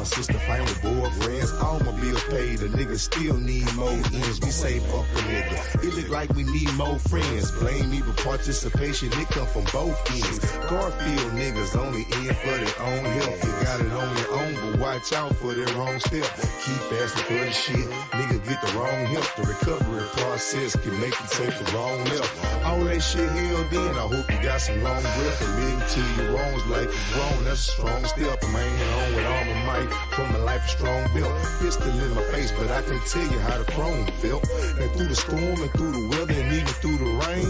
My sister fighting with boyfriends, all my bills paid. A nigga still need more ends. We say fuck a nigga. It look like we need more friends. Blame me for participation, it come from both ends. Garfield niggas only in for their own help. You got it on your own, but watch out for their wrong step. Keep asking for the shit, nigga get the wrong help. The recovery process can make you take the wrong left. All that shit held in, I hope you got some long breath. Admitting to your wrongs like you wrong, that's a strong step. I'm hanging on with all my might from a life of strong built. Pistol in my face, but I can tell you how the chrome felt. And through the storm and through the weather and even through the rain,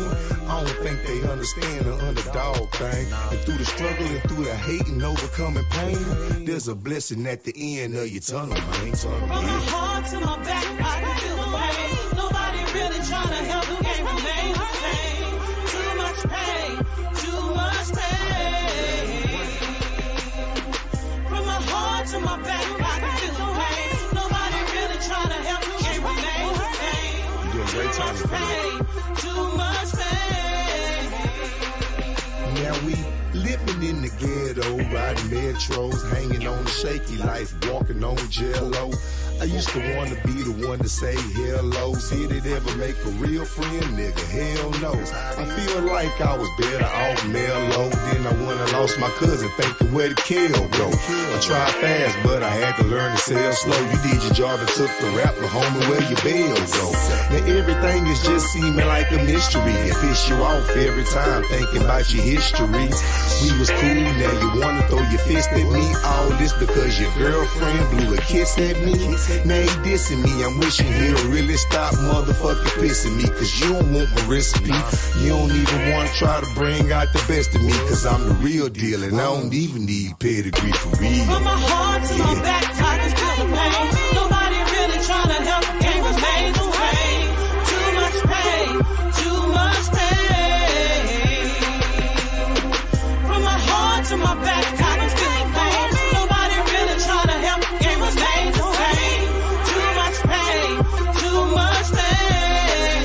I don't think they understand the underdog thing. And through the struggle and through the hate and overcoming pain, there's a blessing at the end of your tunnel, man. From my heart to my back, I can feel the pain. Nobody really trying to help, the game remain the same. Too much pain, too much pain. From my heart to my back, I can feel the pain. Nobody really trying to help, the game remain the same. You're doing great time for pain, too much pain. Now we living in the ghetto, riding metros, hanging on the shaky life, walking on jello. I used to want to be the one to say hello. Did it ever make a real friend, nigga? Hell no. I feel like I was better off mellow. Then I went and lost my cousin, thinking where the kill go. I tried fast, but I had to learn to sell slow. You did your job and took the rap, but homie, where your bills go? Now everything is just seeming like a mystery. It piss you off every time thinking about your history. We was cool, now you wanna throw your fist at me. All this because your girlfriend blew a kiss at me. Now he dissing me, I'm wishing he'll really stop motherfucking pissing me. Cause you don't want my recipe. You don't even wanna try to bring out the best of me. Cause I'm the real deal and I don't even need pedigree for real. From my heart to my back, I can feel the pain. Nobody really trying to help, the game remains the same. Too much pain, too much pain. From my heart to my back, I can feel the pain. Nobody really trying to help, the game remains the same. Too much pain, too much pain.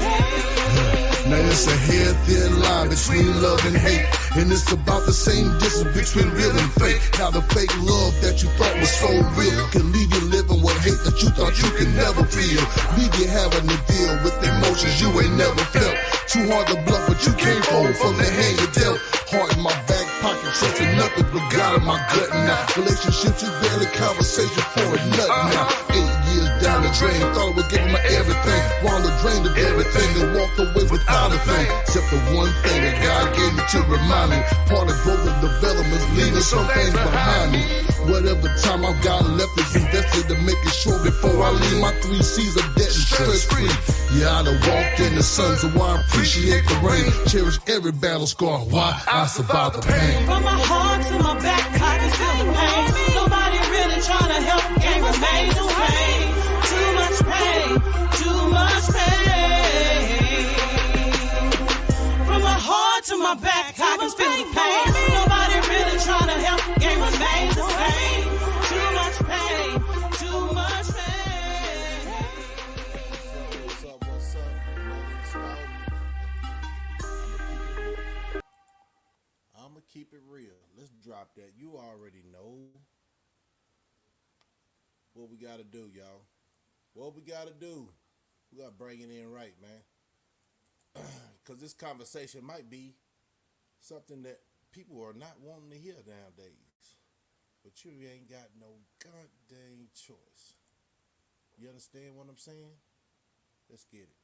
Now it's a hair thin line between love and hate. And it's about the same distance between real and fake. Now the fake love that you thought was so real can leave you living with hate that you thought you could never feel. Leave you having to deal with emotions you ain't never felt. Too hard to bluff, but you can't hold from the hand you dealt. Heart in my back pocket, trusting nothing but God in my gut now. Relationships is barely conversation for a nut now. 8 years down the drain, thought I was giving my everything. Wound the drain of everything and walked away without a thing. Except the one thing that God gave me to remind me. Part of growth and development, leaving some things behind me. Whatever time I've got left is invested to make it sure before I leave. My 3 C's of debt and stress free. Yeah, I done walked in the sun, so I appreciate the rain. Cherish every battle scar. Why? I survived the pain. From my heart to my back, I can feel the pain. Nobody really trying to help, the game remains the same. Too much pain, too much pain. From my heart to my back, I can feel the pain. Nobody really trying to help, the game remains the same. Too much pain, too much pain. What's up? I'ma keep it real. Let's drop that. You already know what we gotta do, y'all. What we gotta do. We gotta bring it in right, man. Because this conversation might be something that people are not wanting to hear nowadays. But you ain't got no goddamn choice. You understand what I'm saying? Let's get it.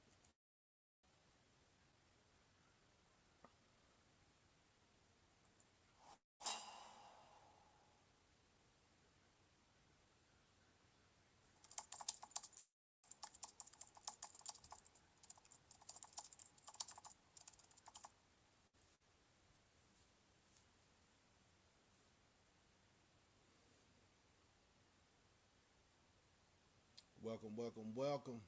Welcome.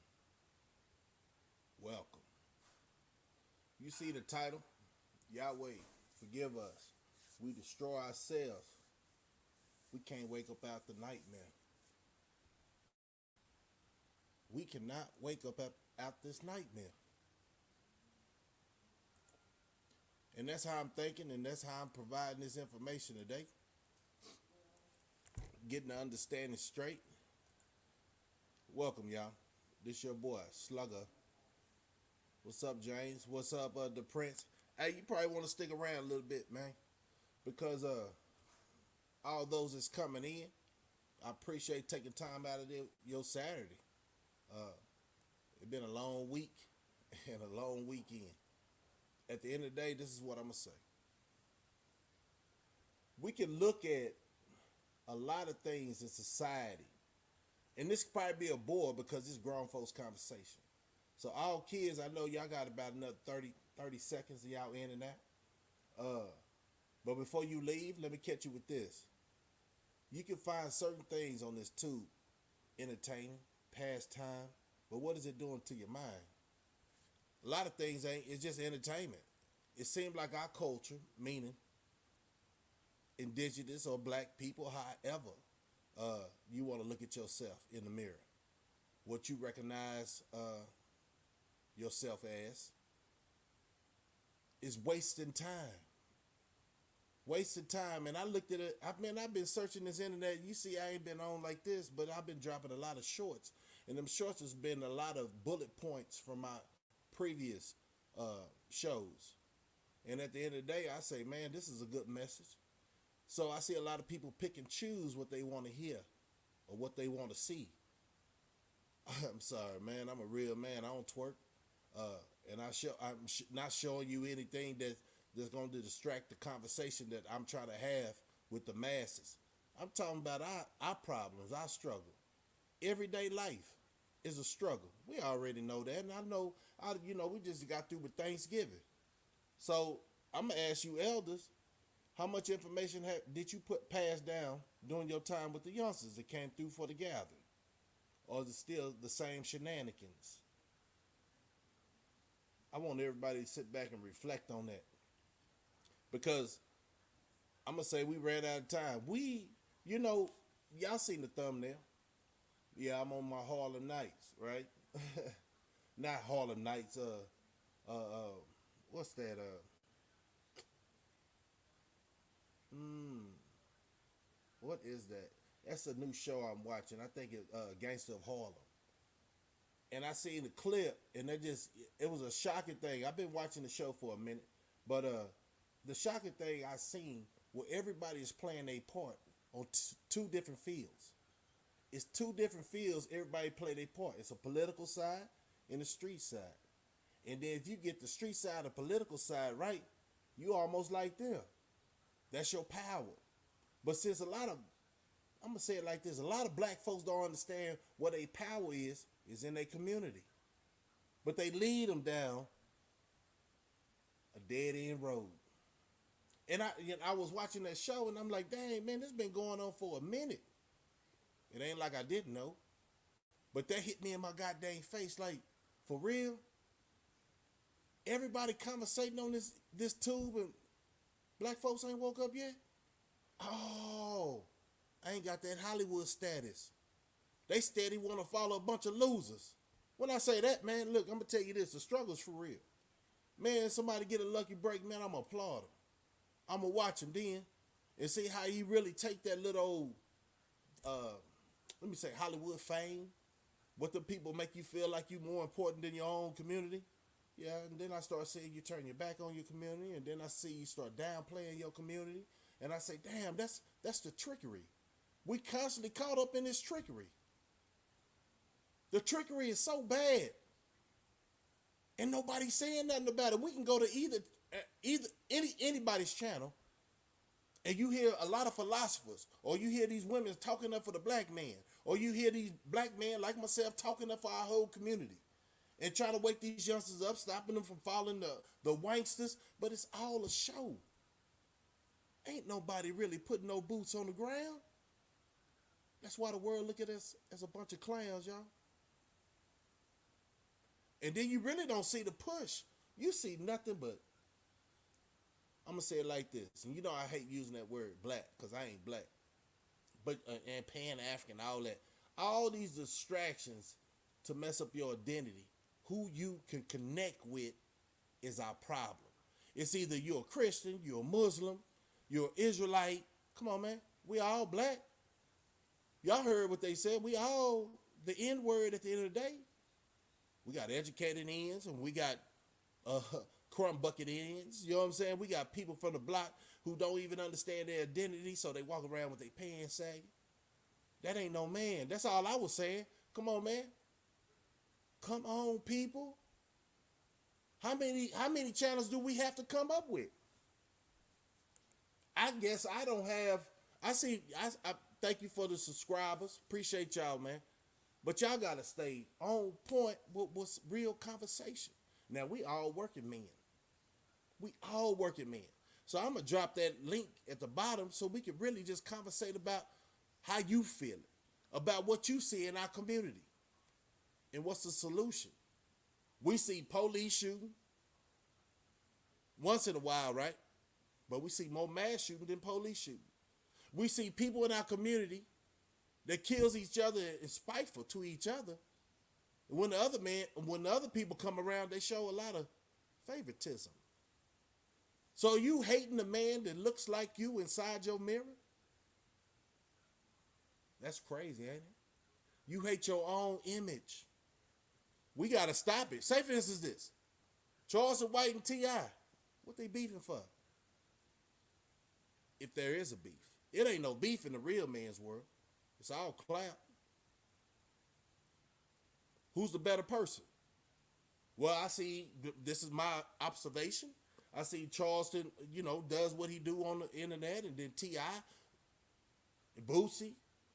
You see the title? Yaweah, forgive us. We destroy ourselves. We can't wake up out the nightmare. We cannot wake up out this nightmare. And that's how I'm thinking, and that's how I'm providing this information today. getting the understanding straight. Welcome, y'all. This your boy, Slugger. What's up, James? What's up, the Prince? Hey, you probably want to stick around a little bit, man, because all those that's coming in, I appreciate taking time out of your Saturday. It's been a long week and a long weekend. At the end of the day, this is what I'm gonna say. We can look at a lot of things in society, and this could probably be a bore because it's grown folks conversation. So all kids, I know y'all got about another 30 seconds of y'all in and out. But before you leave, let me catch you with this. You can find certain things on this tube, entertaining, pastime, but what is it doing to your mind? A lot of things it's just entertainment. It seems like our culture, meaning indigenous or black people, however, you want to look at yourself in the mirror. What you recognize yourself as is wasting time. Wasting time. And I looked at it, I've been searching this internet. You see, I ain't been on like this, but I've been dropping a lot of shorts. And them shorts has been a lot of bullet points from my previous shows. And at the end of the day, I say, man, this is a good message. So I see a lot of people pick and choose what they want to hear or what they want to see. I'm sorry, man. I'm a real man. I don't twerk. And I'm not showing you anything that's going to distract the conversation that I'm trying to have with the masses. I'm talking about our problems, our struggle. Everyday life is a struggle. We already know that. And I know, we just got through with Thanksgiving. So I'm going to ask you elders, how much information did you pass down during your time with the youngsters that came through for the gathering? Or is it still the same shenanigans? I want everybody to sit back and reflect on that. Because I'm going to say we ran out of time. Y'all seen the thumbnail. Yeah, I'm on my Harlem Nights, right? Not Harlem Nights, what's that? What is that? That's a new show I'm watching. I think it's Gangster of Harlem. And I seen the clip, and it was a shocking thing. I've been watching the show for a minute, but the shocking thing I seen where everybody is playing their part on two different fields. It's two different fields. Everybody play their part. It's a political side and a street side. And then if you get the street side or political side right, you almost like them. That's your power. But since I'm going to say it like this, a lot of black folks don't understand what their power is in their community. But they lead them down a dead-end road. And I was watching that show, and I'm like, dang, man, this been going on for a minute. It ain't like I didn't know. But that hit me in my goddamn face, like, for real? Everybody conversating on this tube, and black folks ain't woke up yet? Oh, I ain't got that Hollywood status. They steady want to follow a bunch of losers. When I say that, man, look, I'm going to tell you this. The struggle's for real. Man, somebody get a lucky break, man, I'm going to applaud him. I'm going to watch him then and see how he really take that little old, let me say, Hollywood fame. What the people make you feel like you more important than your own community. Yeah, and then I start seeing you turn your back on your community, and then I see you start downplaying your community. And I say, damn, that's the trickery. We constantly caught up in this trickery. The trickery is so bad. And nobody's saying nothing about it. We can go to anybody's channel, and you hear a lot of philosophers, or you hear these women talking up for the black man, or you hear these black men like myself talking up for our whole community, and trying to wake these youngsters up, stopping them from following the wanksters. But it's all a show. Ain't nobody really putting no boots on the ground. That's why the world look at us as a bunch of clowns, y'all. And then you really don't see the push. You see nothing but, I'm going to say it like this. And you know I hate using that word black because I ain't black. But and Pan-African, all that. All these distractions to mess up your identity. Who you can connect with is our problem. It's either you're a Christian, you're a Muslim, you're an Israelite. Come on, man. We all black. Y'all heard what they said. We all the N word at the end of the day. We got educated ends and we got uh, crumb bucket ends. You know what I'm saying? We got people from the block who don't even understand their identity, so they walk around with their pants sagging. That ain't no man. That's all I was saying. Come on, man. Come on, people. How many channels do we have to come up with? I guess I don't have. I thank you for the subscribers. Appreciate y'all, man. But y'all gotta stay on point with what's real conversation. Now we all working men. We all working men. So I'm gonna drop that link at the bottom so we can really just conversate about how you feel, about what you see in our community, and what's the solution. We see police shooting once in a while, right? But we see more mass shooting than police shooting. We see people in our community that kills each other and spiteful to each other. And when the other people come around, they show a lot of favoritism. So you hating the man that looks like you inside your mirror? That's crazy, ain't it? You hate your own image. We got to stop it. Say, for instance, this. Charleston White and T.I. What they beefing for? If there is a beef. It ain't no beef in the real man's world. It's all clout. Who's the better person? Well, I see, this is my observation. I see Charleston, does what he do on the internet, and then T.I. and Boosie.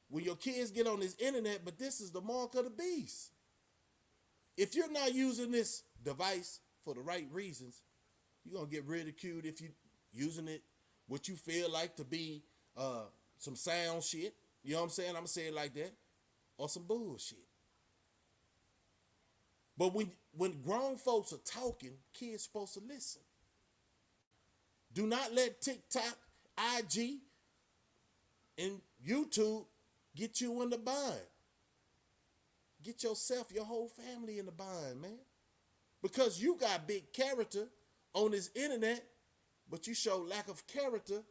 When your kids get on this internet, but this is the mark of the beast. If you're not using this device for the right reasons, you're going to get ridiculed if you're using it what you feel like to be some sound shit. You know what I'm saying? I'm going to say it like that. Or some bullshit. But when grown folks are talking, kids supposed to listen. Do not let TikTok, IG, and YouTube get you in the bind. Get yourself, your whole family in the bind, man. Because you got big character on this internet, but you show lack of character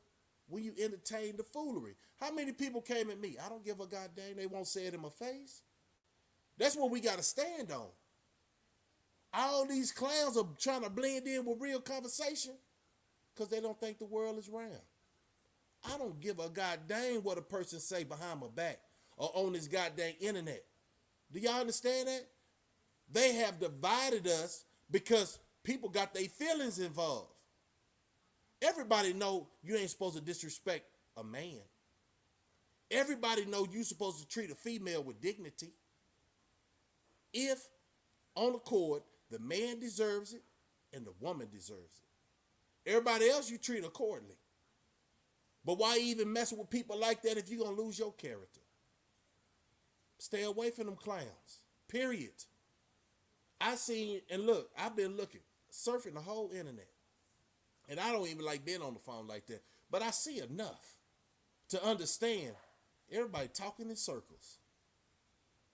when you entertain the foolery. How many people came at me? I don't give a goddamn. They won't say it in my face. That's what we got to stand on. All these clowns are trying to blend in with real conversation because they don't think the world is round. I don't give a goddamn what a person say behind my back or on this goddamn internet. Do y'all understand that? They have divided us because people got their feelings involved. Everybody know you ain't supposed to disrespect a man. Everybody know you supposed to treat a female with dignity. If on the court, the man deserves it and the woman deserves it. Everybody else you treat accordingly. But why even mess with people like that if you're going to lose your character? Stay away from them clowns. Period. I've been looking, surfing the whole internet. And I don't even like being on the phone like that. But I see enough to understand everybody talking in circles.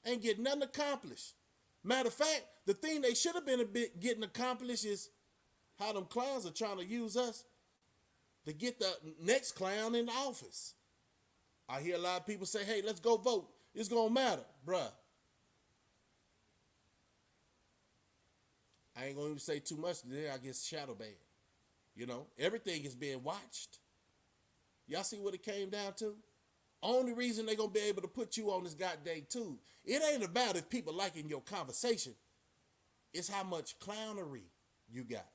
Ain't getting nothing accomplished. Matter of fact, the thing they should have been getting accomplished is how them clowns are trying to use us to get the next clown in the office. I hear a lot of people say, hey, let's go vote. It's going to matter. Bruh. I ain't going to even say too much today. I get shadow banned. Everything is being watched. Y'all see what it came down to? Only reason they're going to be able to put you on this goddamn tube. It ain't about if people liking your conversation. It's how much clownery you got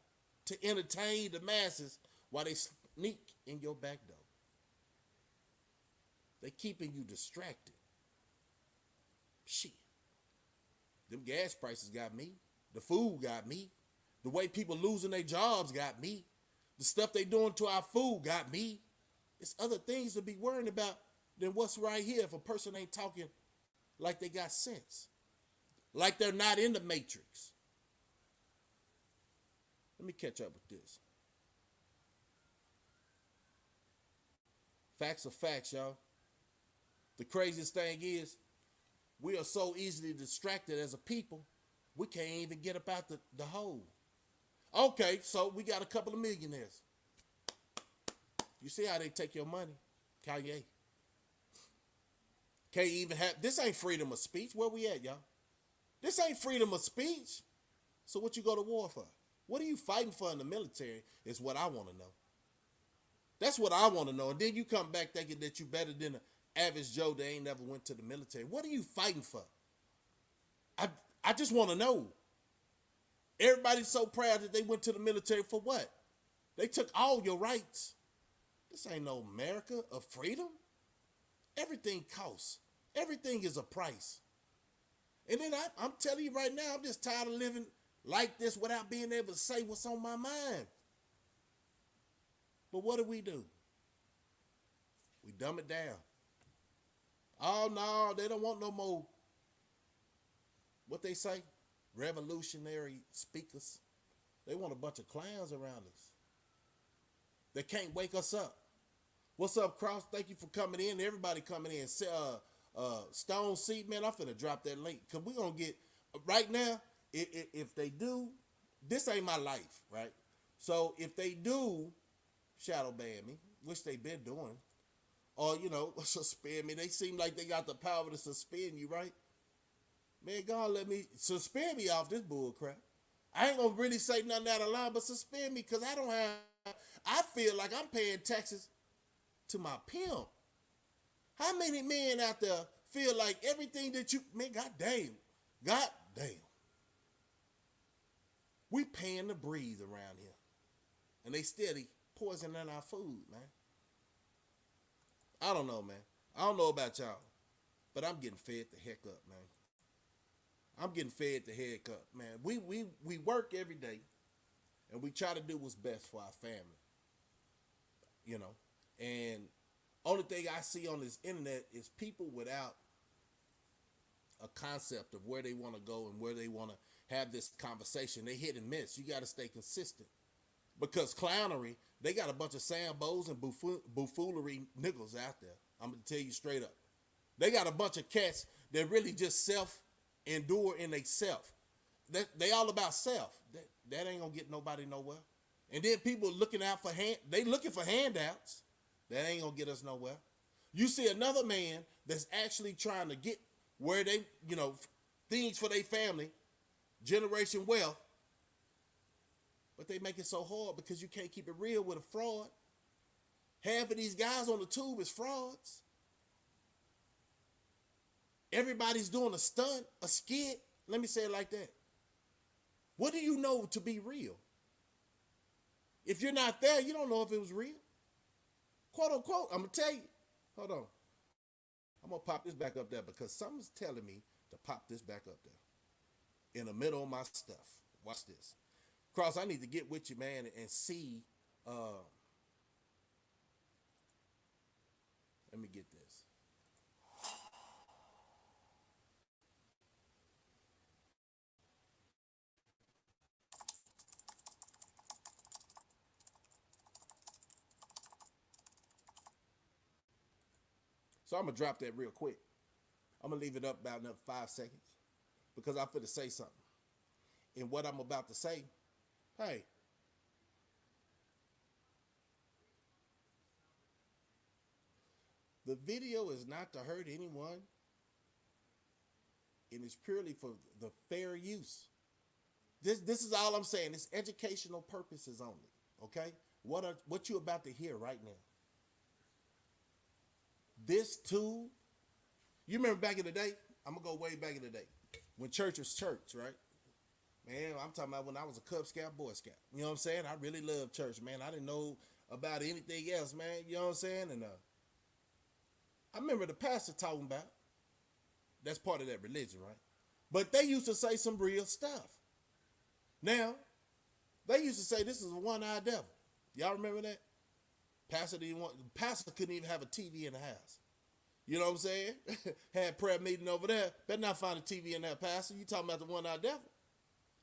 to entertain the masses while they sneak in your back door. They keeping you distracted. Shit. Them gas prices got me. The food got me. The way people losing their jobs got me. The stuff they doing to our food got me. It's other things to be worrying about than what's right here if a person ain't talking like they got sense. Like they're not in the matrix. Let me catch up with this. Facts are facts, y'all. The craziest thing is we are so easily distracted as a people, we can't even get up out the hole. Okay, so we got a couple of millionaires. You see how they take your money? Kanye. Can't even have, this ain't freedom of speech. Where we at, y'all? This ain't freedom of speech. So what you go to war for? What are you fighting for in the military is what I want to know. That's what I want to know. And then you come back thinking that you better than the average Joe that ain't never went to the military. What are you fighting for? I just want to know. Everybody's so proud that they went to the military for what? They took all your rights. This ain't no America of freedom. Everything costs. Everything is a price. And then I'm telling you right now, I'm just tired of living like this without being able to say what's on my mind. But what do? We dumb it down. Oh, no, they don't want no more, what they say, revolutionary speakers. They want a bunch of clowns around us. They can't wake us up. What's up, Cross? Thank you for coming in. Everybody coming in. Stone Seed, man, I'm finna drop that link. Because we're going to get, right now, if they do, this ain't my life, right? So if they do shadow ban me, which they been doing, or, suspend me, they seem like they got the power to suspend you, right? Man, God, let me suspend me off this bull crap. I ain't gonna really say nothing out of line, but suspend me because I feel like I'm paying taxes to my pimp. How many men out there feel like everything that man, God damn. We paying to breathe around here. And they steady poisoning our food, man. I don't know, man. I don't know about y'all, but I'm getting fed the heck up, man. I'm getting fed the heck up, man. We work every day, and we try to do what's best for our family. And only thing I see on this internet is people without a concept of where they want to go and where they want to have this conversation. They hit and miss. You got to stay consistent. Because clownery, they got a bunch of Sambos and buffoonery niggas out there. I'm going to tell you straight up. They got a bunch of cats that really just self-endure in they self. They all about self. That ain't going to get nobody nowhere. And then people looking out for they looking for handouts. That ain't going to get us nowhere. You see another man that's actually trying to get where they, things for their family, generation wealth, but they make it so hard because you can't keep it real with a fraud. Half of these guys on the tube is frauds. Everybody's doing a stunt, a skit. Let me say it like that. What do you know to be real? If you're not there, you don't know if it was real. Quote unquote, I'm going to tell you. Hold on. I'm going to pop this back up there because something's telling me to pop this back up there. In the middle of my stuff. Watch this. Cross, I need to get with you, man, and see. Let me get this. So I'm going to drop that real quick. I'm going to leave it up about another 5 seconds because I'm finna say something. And what I'm about to say, hey, the video is not to hurt anyone, and it's purely for the fair use. This is all I'm saying. It's educational purposes only, okay? What you're about to hear right now. This too, you remember back in the day? I'm going to go way back in the day. When church was church, right? Man, I'm talking about when I was a Cub Scout, Boy Scout. You know what I'm saying? I really loved church, man. I didn't know about anything else, man. You know what I'm saying? And I remember the pastor talking about, that's part of that religion, right? But they used to say some real stuff. Now, they used to say this is a one-eyed devil. Y'all remember that? Pastor couldn't even have a TV in the house. You know what I'm saying? Had prayer meeting over there. Better not find a TV in that pastor. You talking about the one-eyed devil.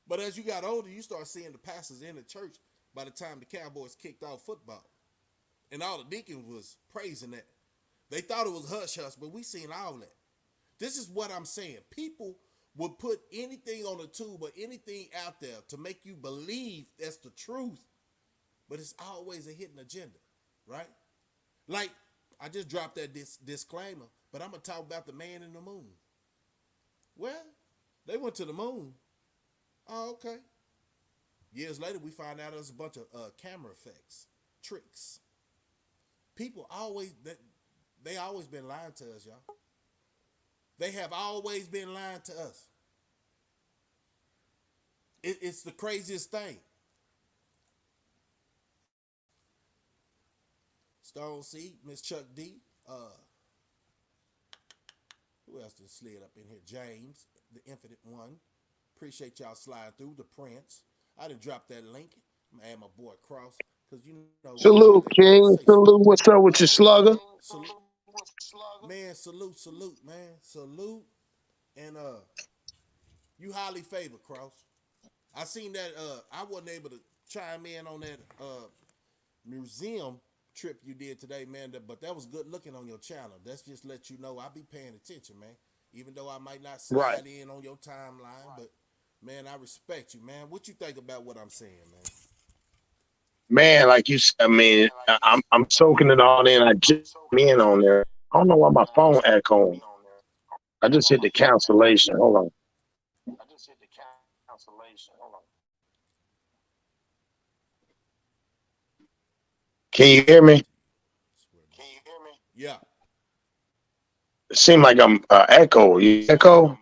But as you got older, you start seeing the pastors in the church by the time the Cowboys kicked off football. And all the deacons was praising that. They thought it was hush-hush, but we seen all that. This is what I'm saying. People would put anything on the tube or anything out there to make you believe that's the truth. But it's always a hidden agenda, right? Like, I just dropped that disclaimer but I'm gonna talk about the man in the moon. Well, they went to the moon. Oh, okay. Years later, we find out there's a bunch of camera effects, tricks. People always they always been lying to us, y'all. They have always been lying to us. It's the craziest thing. Stone C, Miss Chuck D. Who else just slid up in here? James, the Infinite One. Appreciate y'all sliding through. The Prince. I done dropped that link. I'm gonna add my boy Cross because you know we gonna have Salute, that King. conversation. Salute. What's up with your slugger? Salute, man. Salute, man. Salute, and you highly favored, Cross. I seen that. I wasn't able to chime in on that museum trip you did today, man. But that was good looking on your channel. That's just let you know I be paying attention, man. Even though I might not Right. slide in on your timeline, but man, I respect you, man. What you think about what I'm saying, man? Man, like you said, I mean, I'm soaking it all in. I just came in on there. I don't know why my phone echoing. I just hit the cancellation. Hold on. Can you hear me? Yeah, It seemed like I'm echo. You echo?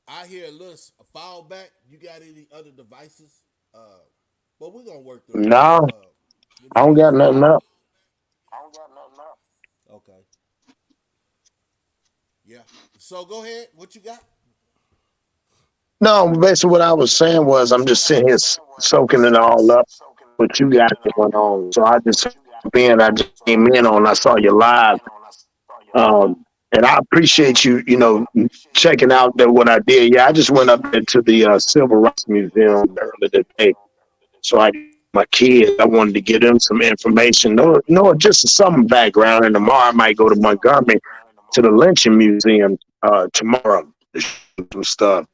I hear a little a fall back. You got any other devices? But we're gonna work through it. No, We're I not don't gonna got stress. nothing up. Okay. Yeah. So go ahead. What you got? No, basically what I was saying was I'm just sitting here soaking it all up. What you got going on? So I just I just came in on. I saw you live. And I appreciate you, checking out what I did. Yeah, I just went up there to the Civil Rights Museum earlier today. So my kids, I wanted to get them some information. No, just some background. And tomorrow I might go to Montgomery to the Lynching Museum tomorrow to shoot some stuff.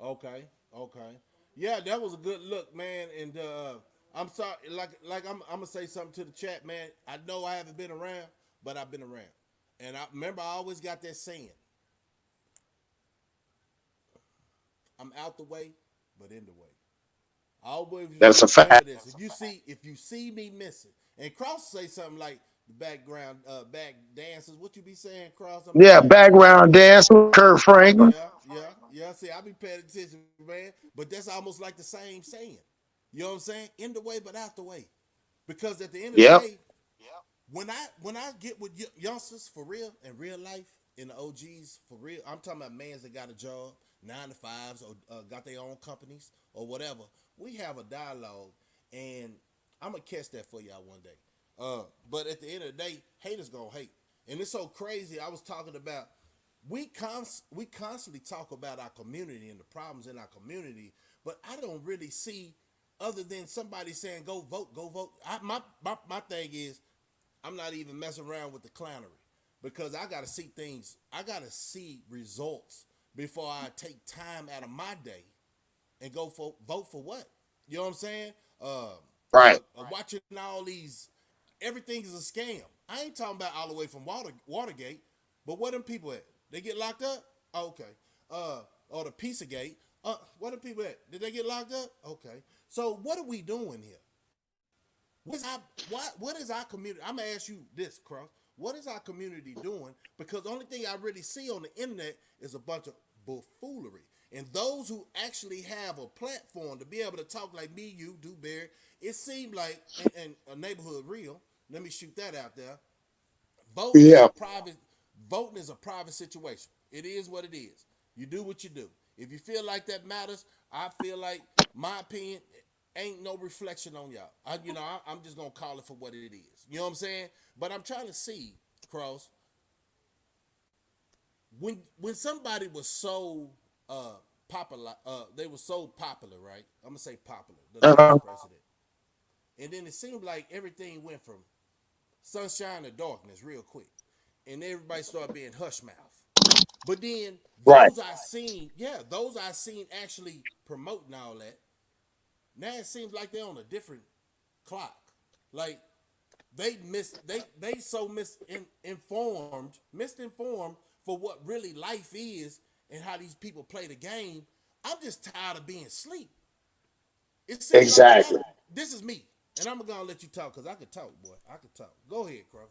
Okay. Okay. Yeah, that was a good look, man. And I'm sorry, like I'm gonna say something to the chat, man. I know I haven't been around, but I've been around. And I remember I always got that saying. I'm out the way, but in the way. I always That's a remember fact. this. If you see me missing, and Cross say something like the background back dancers, what you be saying, Cross? I'm Yeah, listening to you. background dance with Kurt Franklin. Yeah. See, I be paying attention, man. But that's almost like the same saying. You know what I'm saying? In the way, but out the way. Because at the end of the Yep. day, when I get with youngsters for real in real life, in the OGs for real, I'm talking about mans that got a job, 9 to 5s, or got their own companies or whatever. We have a dialogue, and I'm gonna catch that for y'all one day. But at the end of the day, haters gonna hate, and it's so crazy. I was talking about we constantly talk about our community and the problems in our community, but I don't really see other than somebody saying go vote, go vote. My thing is I'm not even messing around with the clownery because I got to see things. I got to see results before I take time out of my day and go for vote for what? You know what I'm saying? Right. Watching all these, everything is a scam. I ain't talking about all the way from Watergate, but where them people at? They get locked up? Oh, okay. Or the Pizzagate. Where them people at? Did they get locked up? Okay. So what are we doing here? What is our community? I'm gonna ask you this, Cross. What is our community doing? Because the only thing I really see on the internet is a bunch of buffoonery. And those who actually have a platform to be able to talk like me, you, Dewberry, it seemed like, and a neighborhood real. Let me shoot that out there. Voting is Yeah. a private. Voting is a private situation. It is what it is. You do what you do. If you feel like that matters, I feel like my opinion ain't no reflection on y'all. I'm just gonna call it for what it is. You know what I'm saying? But I'm trying to see, Cross, when somebody was so popular, they were so popular, right? I'm gonna say popular, the Uh-huh. last president, and then it seemed like everything went from sunshine to darkness real quick, and everybody started being hush mouth. But then Right. those I seen actually promoting all that. Now it seems like they're on a different clock. Like they so misinformed for what really life is and how these people play the game. I'm just tired of being asleep. It seems like a lot of Exactly. this is me, and I'm gonna let you talk because I could talk, boy. I could talk. Go ahead, Crow.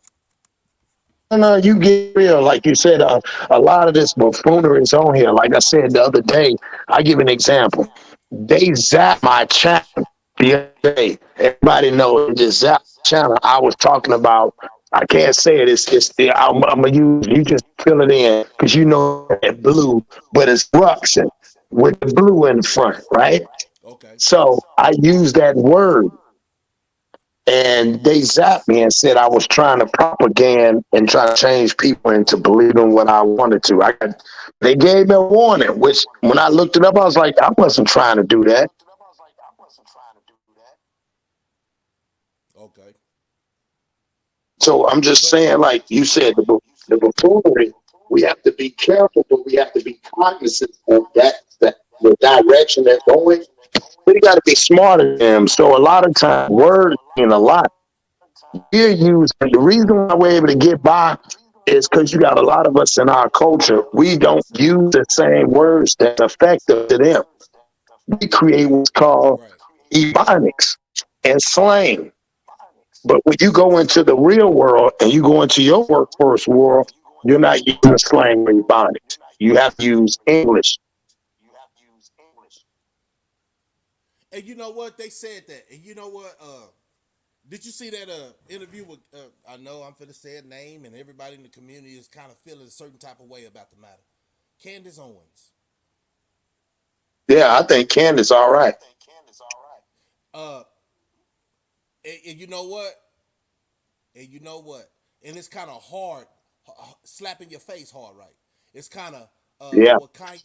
No, you get real. Like you said, a lot of this buffoonery is on here. Like I said the other day, I give an example. They zapped my channel the other day. Everybody knows they just zapped my channel. I was talking about. I can't say it. I'm gonna use. You just fill it in because you know that blue, but it's corruption with the blue in front, right? Okay. So I use that word and they zapped me and said I was trying to propaganda and try to change people into believing what I wanted to. They gave me a warning, which when I looked it up, I was like, I wasn't trying to do that. Okay. So I'm just But saying, like you said, the buffoonery, we have to be careful, but we have to be cognizant of that the direction they're going. We got to be smarter than them. So a lot of times, words mean a lot. We're using the reason why we're able to get by is because you got a lot of us in our culture. We don't use the same words that's effective to them. We create what's called right. ebonics and slang. But when you go into the real world and you go into your workforce world, you're not using slang or ebonics. You have to use English. And you know what? They said that. And you know what? Did you see that interview with? I know I'm finna say a name, and everybody in the community is kind of feeling a certain type of way about the matter. Candace Owens. Yeah, I think Candace all right. Uh, and you know what? And you know what? And it's kind of hard, slapping your face hard, right? It's kind of Yeah. what Kanye.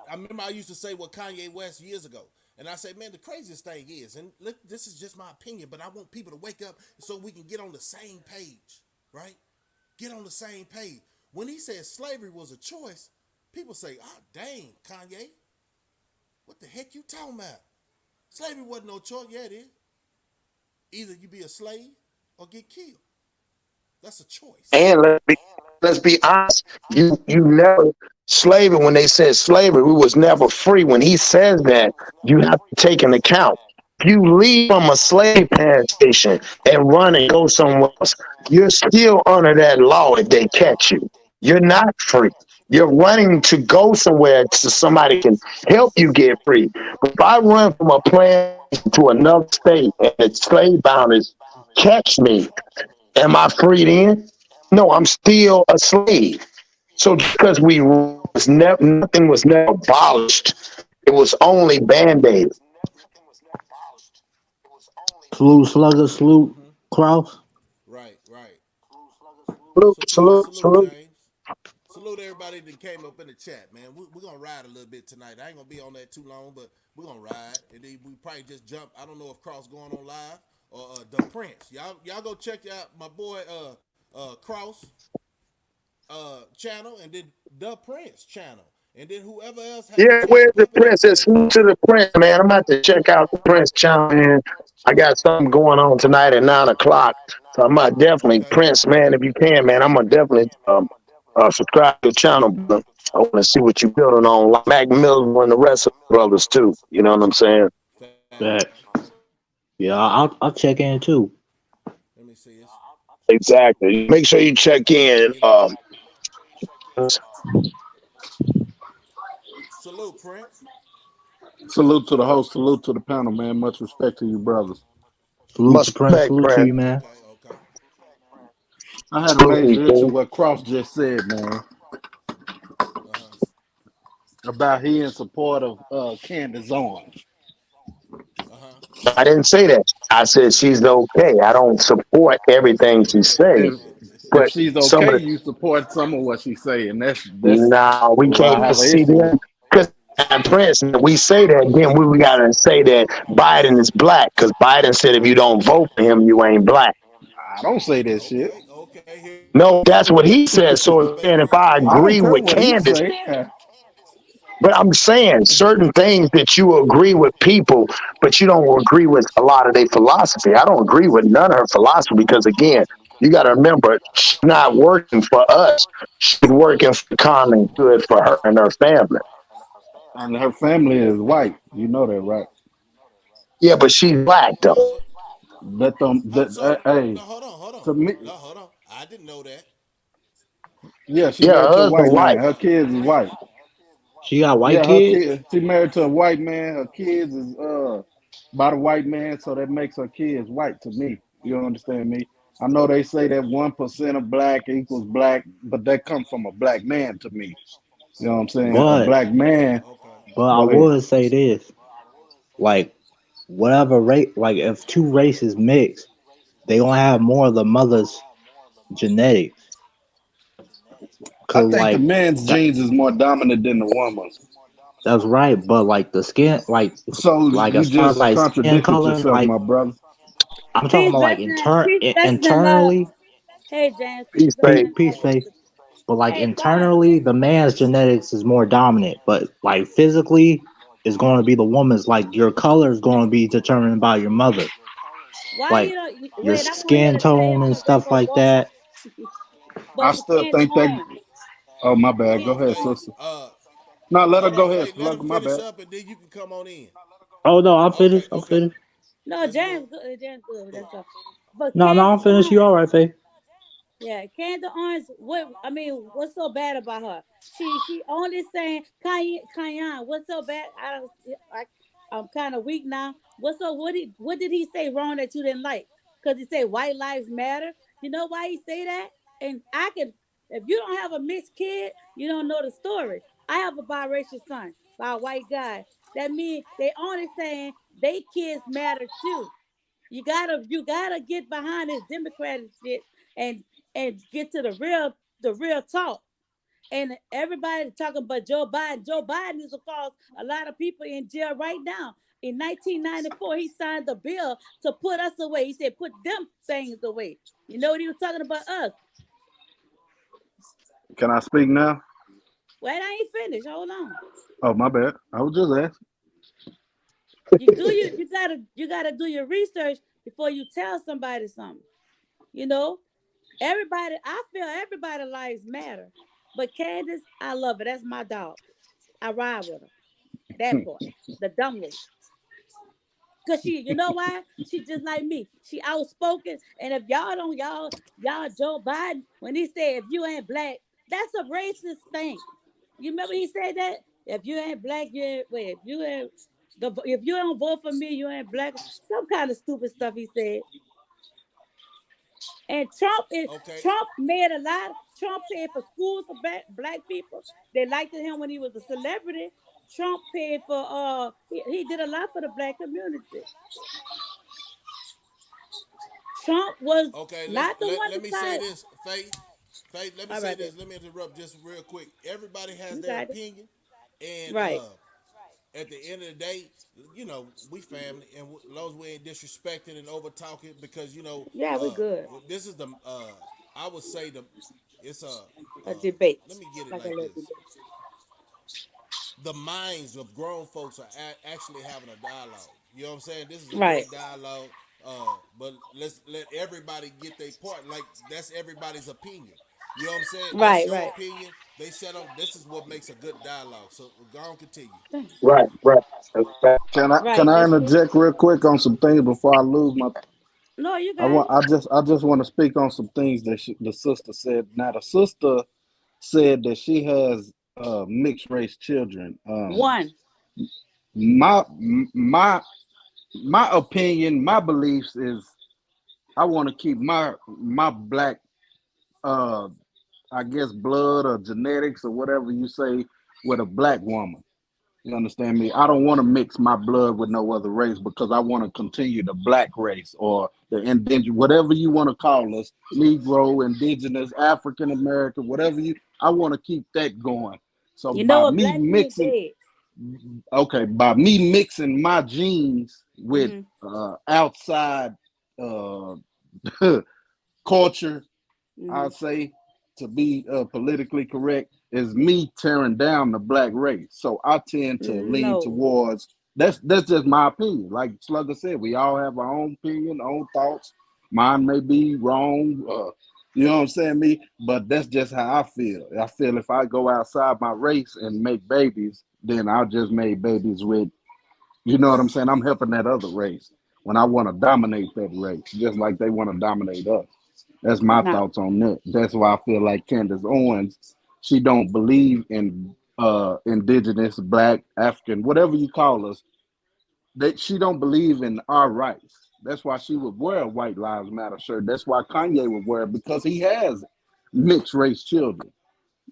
I remember I used to say what Kanye West years ago, and I said, man, the craziest thing is, and look, this is just my opinion, but I want people to wake up so we can get on the same page, right? Get on the same page. When he said slavery was a choice, people say, "Oh, dang, Kanye, what the heck you talking about? Slavery wasn't no choice." Yeah, it is. Either you be a slave or get killed. That's a choice. And let's be honest, you never slavery when they said slavery, we was never free. When he says that, you have to take into account. If you leave from a slave plantation and run and go somewhere else, you're still under that law if they catch you. You're not free. You're running to go somewhere so somebody can help you get free. But if I run from a plantation to another state and the slave bounders catch me, am I free then? No, I'm still a slave. So just because we was never nothing was never abolished, it was only band-aid. Salute Slugger, salute Mm-hmm. Cross. Right, right. Salute, Salute, salute, salute, salute. James. Salute everybody that came up in the chat, man. We're gonna ride a little bit tonight. I ain't gonna be on that too long, but we're gonna ride. And then we probably just jump. I don't know if Cross going on live or the Prince. Y'all go check out my boy Cross channel and then the Prince channel. And then whoever else have a Yeah, chat where's the popping up princess? there. Salute to the prince, man. I'm about to check out the prince channel, man. I got something going on tonight at 9 o'clock. So I'm about definitely Okay. Prince, man. If you can, man, I'm gonna definitely subscribe to the channel, brother. I want to see what you're building on, like Mac Miller and the rest of the brothers too. You know what I'm saying? Facts. Facts. Yeah, I'll check in too. Let me see this. Exactly. Make sure you check in. Salute, Prince. Salute to the host. Salute to the panel, man. Much respect to you, brothers. Salute Much to Prince, respect, salute to Prince. you, man. Okay, okay. I had a Salute you, major issue King. what Cross just said, man, Uh-huh. about he in support of Candace Owens. Uh-huh. I didn't say that. I said she's okay. I don't support everything she say, If if but she's some of okay, the you support some of what she's saying. That's no, we where I can't have an see issue. them because at Prince, we say that, then we gotta say that Biden is black because Biden said if you don't vote for him, you ain't black. I don't say that shit. Okay, okay. Here we No, go. that's what he Here we said. go with this So debate and if right I here. I don't agree care with what he Candace, say. But I'm saying certain things that you agree with people, but you don't agree with a lot of their philosophy. I don't agree with none of her philosophy because, again, you got to remember, she's not working for us. She's working for common good for her and her family. And her family is white. You know that, right? Yeah, but she's black, though. So, That them that so no, hey, hold on. to me, No, hold on. I didn't know that. yeah, she Yeah, married to a her husband white white. man. Her kids is white. She got white Yeah, her kids. kid. She married to a white man. Her kids is by the white man, so that makes her kids white to me. You understand me? I know they say that 1% of black equals black, but that comes from a black man to me. You know what I'm saying? A But black man. Okay. I Go ahead. would say this, like whatever race, like if two races mix, they gonna have more of the mother's genetics. I Cause think the like man's that, genes is more dominant than the woman's. that's right. But like the skin, So like you as far as just like skin contradicted color, yourself, like my brother. I'm talking about like Peace, blessings, and love. internally, Hey, James, peace, He's blessings, fake. and peace, love. faith. But like Hey, God, internally, the man's genetics is more dominant. But like physically, is going to be the woman's. Like your color is going to be determined by your mother. why Like you don't your wait? I want her skin to tell tone y'all and a stuff regular like woman, that. I but still Candace think that. Owens. Oh my bad. Go Candace ahead, Faith. Owens. sister. No, let her Hold on, go ahead, Faith. Let slugger. him My finish bad. up, and then you can come on in. Oh no, I'm Okay, finished. I'm okay. finished. No, Let's go. James good. James good. That's all. But No, no, I'm Candace finished. You all Owens. right, Faith? Yeah, Candace Owens. What I mean, what's so bad about her? She only saying Kanye. What's so bad? I don't. I'm kind of weak now. What's so? What did he say wrong that you didn't like? Because he said white lives matter. You know why he say that? And I can. If you don't have a mixed kid, you don't know the story. I have a biracial son by a white guy. That means they only saying they kids matter too. You gotta get behind this Democratic shit and get to the real talk. And everybody talking about Joe Biden. Joe Biden is, of course, a lot of people in jail right now. In 1994, he signed the bill to put us away. He said, "Put them things away." You know what he was talking about us? Can I speak now? Wait, I ain't finished. Hold on. Oh my bad. I was just asking. You gotta do your research before you tell somebody something. You know, everybody. I feel everybody lives matter. But Candace, I love her. That's my dog. I ride with her. That part, the dumb way. Cause you know why? She just like me. She outspoken. And if y'all don't, y'all Joe Biden, when he said if you ain't black, that's a racist thing. You remember he said that? If you ain't black, you ain't wait. If you don't vote for me, you ain't black. Some kind of stupid stuff he said. And Okay. Trump made a lot. Trump paid for schools for black people. They liked him when he was a celebrity. Trump paid for he did a lot for the black community. Trump was Okay. not the one Let to me say side. this, Faith. Faith. Let me All say right, baby. this. Let me interrupt just real quick. Everybody has You their got it. opinion, and Right. at the end of the day, we family, and as long as we ain't disrespecting and over talking, because Yeah, we good. this is the I would say it's A uh, debate. let me get it Like a like little this: debate. the minds of grown folks are actually having a dialogue. You know what I'm saying? This is a Right. great dialogue. But let's let everybody get their part. Like that's everybody's opinion. You know what I'm saying? That's Right, your right. opinion. They set on. This is what makes a good dialogue. So go on, continue. Right, right. That's right. Can Right, I that's true. interject real quick on some things before I lose my? No, you got it. I just want to speak on some things that the sister said. Now the sister said that she has mixed race children. One. My my my opinion, my beliefs is I want to keep my black uh I guess blood or genetics or whatever you say with a black woman. You understand me? I don't want to mix my blood with no other race because I want to continue the black race or the indigenous, whatever you want to call us, Negro, indigenous, African American, whatever you. I want to keep that going. So You know by what? me Black being mixing, dead. okay, by me mixing my genes with Mm-hmm. outside uh, culture, Mm-hmm. I'd say, to be politically correct. is me tearing down the black race. So I tend to lean No. towards that's just my opinion. Like Slugger said, we all have our own opinion, own thoughts. Mine may be wrong. You know what I'm saying, me? But that's just how I feel. I feel if I go outside my race and make babies, then I'll just make babies with, you know what I'm saying? I'm helping that other race when I want to dominate that race, just like they want to dominate us. That's my Now, thoughts on that. That's why I feel like Candace Owens, she don't believe in indigenous, black, African, whatever you call us. That she don't believe in our rights. That's why she would wear a White Lives Matter shirt. That's why Kanye would wear it because he has mixed race children.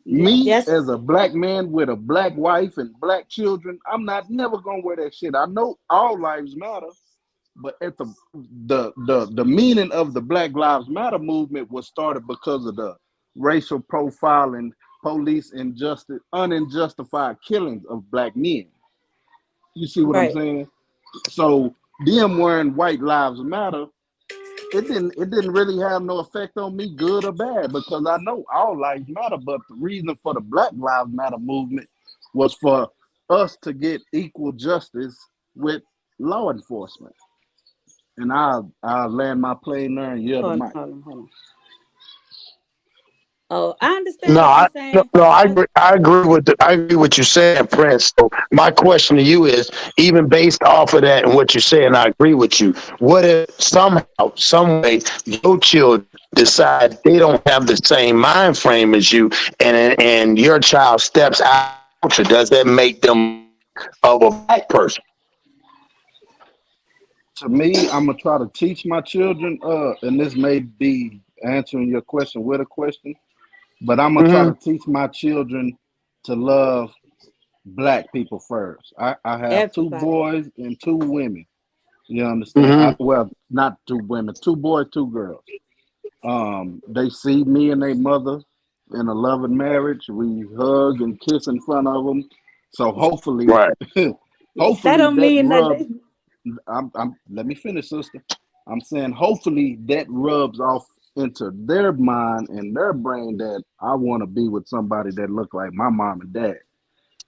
yeah, Me that's as a black man with a black wife and black children, I'm not never gonna wear that shit. I know all lives matter, but at the meaning of the Black Lives Matter movement was started because of the racial profiling, police injustice, unjustified killings of black men. You see what I'm right. saying? So them wearing white lives matter, it didn't really have no effect on me, good or bad, because I know all lives matter. But the reason for the Black Lives Matter movement was for us to get equal justice with law enforcement. And I'll land my plane there and yield the Hold on, mic. hold on, hold on. Oh, I understand No, what you're I no, saying. no, I, I agree with I agree with you saying, Prince. So my question to you is, even based off of that and what you're saying, I agree with you. What if somehow, some way, your children decide they don't have the same mind frame as you, and your child steps out? Does that make them of a black person? To me, I'm gonna try to teach my children, and this may be answering your question with a question, but I'm gonna try Hmm. to teach my children to love black people first. I have two everybody. boys and two women. You understand? Hmm. Well, not two women, two boys, two girls. They see me and their mother in a loving marriage. We hug and kiss in front of them. So hopefully, Right. That hopefully don't that mean that rub. they, Let me finish, sister. I'm saying hopefully that rubs off into their mind and their brain that I want to be with somebody that look like my mom and dad.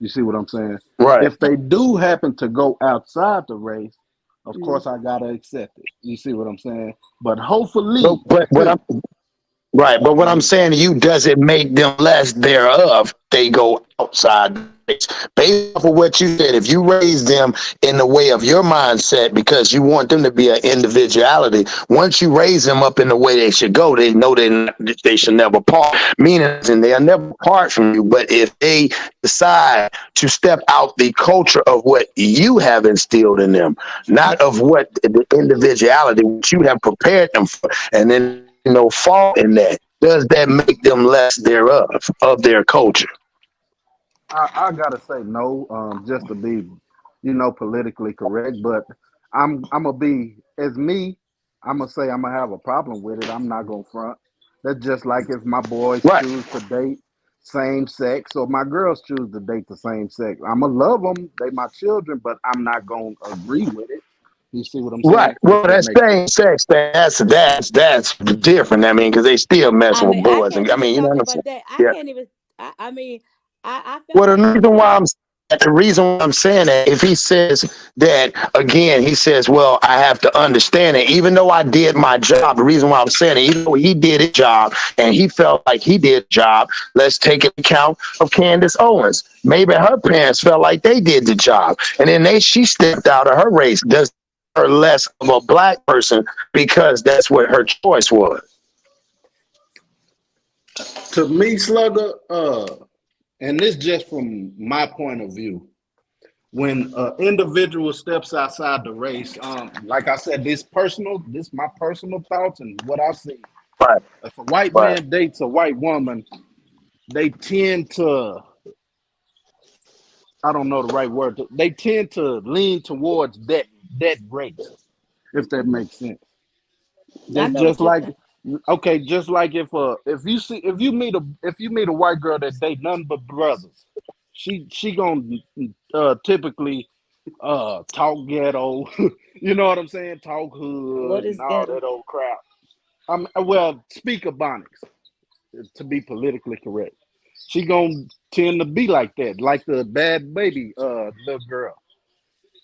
You see what I'm saying? Right. If they do happen to go outside the race, of mm, course I gotta accept it. You see what I'm saying? But But, hopefully, but what I'm Right, but what I'm go saying to you, does it make them less thereof? They go outside the race. Based off of what you said, if you raise them in the way of your mindset because you want them to be an individuality, once you raise them up in the way they should go, they know they should never part. Meaning, and they'll never part from you. But if they decide to step out the culture of what you have instilled in them, not of what the individuality which you have prepared them for, and then no fault in that, does that make them less thereof of their culture? I gotta say no, just to be, politically correct. But I'm gonna be as me. I'm gonna say I'm gonna have a problem with it. I'm not gonna front. That's just like if my boys Right, choose to date same sex or my girls choose to date the same sex. I'm gonna love them. They my children, but I'm not gonna agree with it. You see what I'm right. saying? If Well, that that makes sense. same sex, that's different. I mean, because they still I messing mean, with I boys, can't and I even mean, you know talk what I'm about saying? that. I Yeah. can't even. I mean, I felt Well, like the he reason was why saying. I'm saying that, if he says that again, he says, "Well, I have to understand it." Even though I did my job, the reason why I'm saying it, even though he did his job and he felt like he did a job, let's take an account of Candace Owens. Maybe her parents felt like they did the job, and then she stepped out of her race. Does her less of a black person because that's what her choice was? To me, Slugger, and this just from my point of view, when an individual steps outside the race, like I said, this my personal thoughts and what I see. Right, If a white right, man dates a white woman, they tend to, I don't know the right word, they tend to lean towards that race, if that makes sense. I That's know just what you're like, saying. okay, just like if you meet a white girl that date none but brothers, she gonna typically talk ghetto, you know what I'm saying? Talk What hood and is all ghetto? that old crap. Well, speak Ebonics to be politically correct. she gonna tend to be like that, like the bad baby little girl.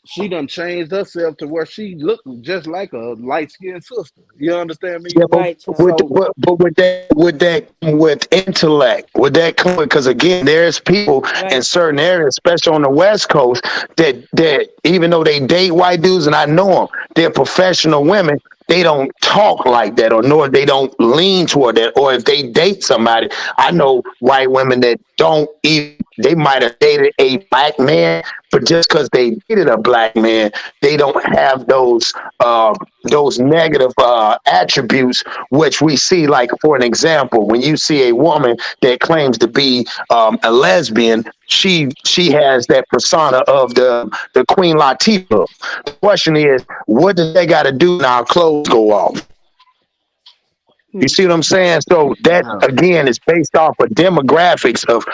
She done changed herself to where she look just like a light skinned sister. You understand me? Yeah, Right, Charles. with So would that come with intellect? Would that come with, because again, there's people in Right. certain areas, especially on the West Coast, that even though they date white dudes, and I know them, they're professional women. They don't talk like that, or nor they don't lean toward that. Or if they date somebody, I know white women that don't even. They might have dated a black man, but just because they dated a black man, they don't have those negative attributes, which we see. Like for an example, when you see a woman that claims to be a lesbian, she has that persona of the Queen Latifah. The question is, what does that got to do when our clothes go off? You Hmm. see what I'm saying? So that yeah, again is based off of demographics of,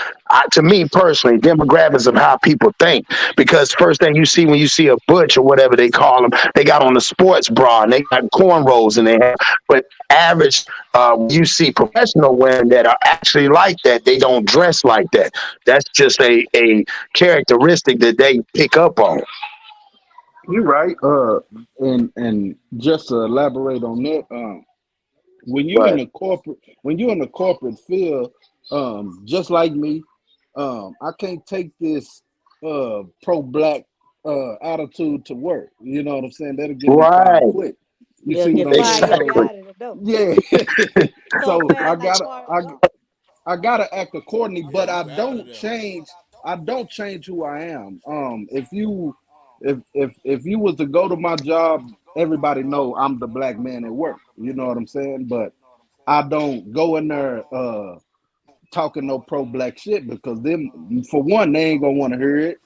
to me personally, demographics of how people think. Because first thing you see when you see a butch or whatever they call them, they got on a sports bra and they got cornrows in their hair. But average, you see professional women that are actually like that. They don't dress like that. That's just a characteristic that they pick up on. you're right. And just to elaborate on that, when you in But the corporate when you're in the corporate field, just like me, I can't take this pro black attitude to work. You know what I'm saying? That'll get me fired right, quick. You They'll see what get I'm fired, saying? you'll be So exactly. out of the door. yeah. So So fast like Forrest Gump. I gotta act accordingly, Yeah, but you out of there. I don't change who I am. If you was to go to my job, everybody know I'm the black man at work. You know what I'm saying? But I don't go in there talking no pro black shit because them, for one, they ain't gonna want to hear it.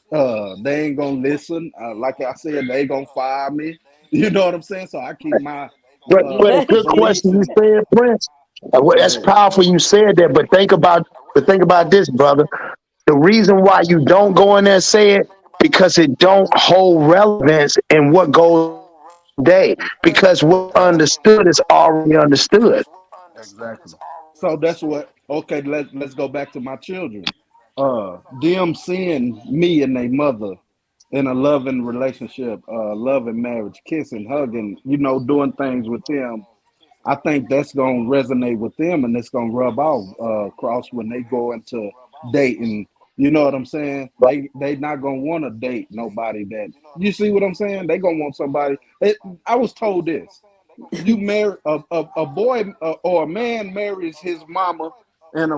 They ain't gonna listen. Like I said, they gonna fire me. You know what I'm saying? So I keep my You But a better good keep. beliefs question you and said, Prince. go That's ahead. powerful. You said that, but think about this, brother. The reason why you don't go in there and say it, because it don't hold relevance in what goes today. Because what's understood is already understood. Exactly. So that's what. Okay, let's go back to my children. Them seeing me and their mother in a loving relationship, loving marriage, kissing, hugging, doing things with them. I think that's gonna resonate with them, and it's gonna rub off cross when they go into dating. You know what I'm saying? They not gonna want to date nobody that, you see what I'm saying. They gonna want somebody. I was told this: you marry a boy or a man marries his mama, and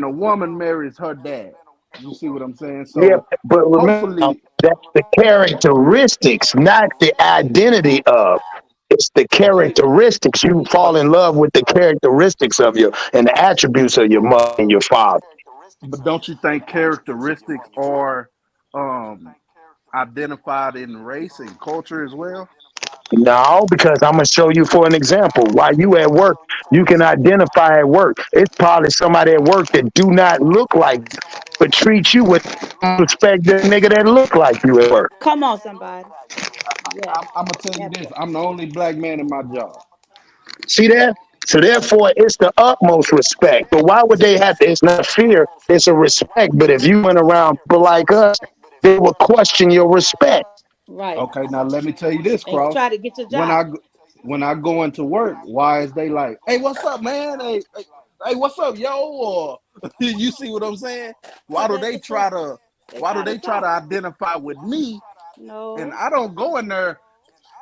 a woman marries her dad. You see what I'm saying? Yeah, So but remember, hopefully, that's the characteristics, not the identity of. It's the okay. characteristics. You fall But in love with the characteristics of your and the attributes of your mother and your father. but don't you think characteristics are um identified in race and culture as well? No, because I'm gonna show you for an example. While you at work, you can identify at work. It's probably somebody at work that do not look like, but treat you with respect. That nigga that look like you at work. Come on, somebody. Yes, I'm gonna tell you that this: part. I'm the only black man in my job. See that? So therefore, it's the utmost respect. But why would they have to? It's not fear. It's a respect. But if you went around people like us, they would question your respect. Right. Okay, now let me tell you this, And Cross. try to get your When job. when I go into work, why is they like, "Hey, what's up, man? Hey, what's up, yo?" Or you see what I'm saying? Why Cause do that's they the first try to they try to Why do they try to talk. identify with me? And No. I don't go in there,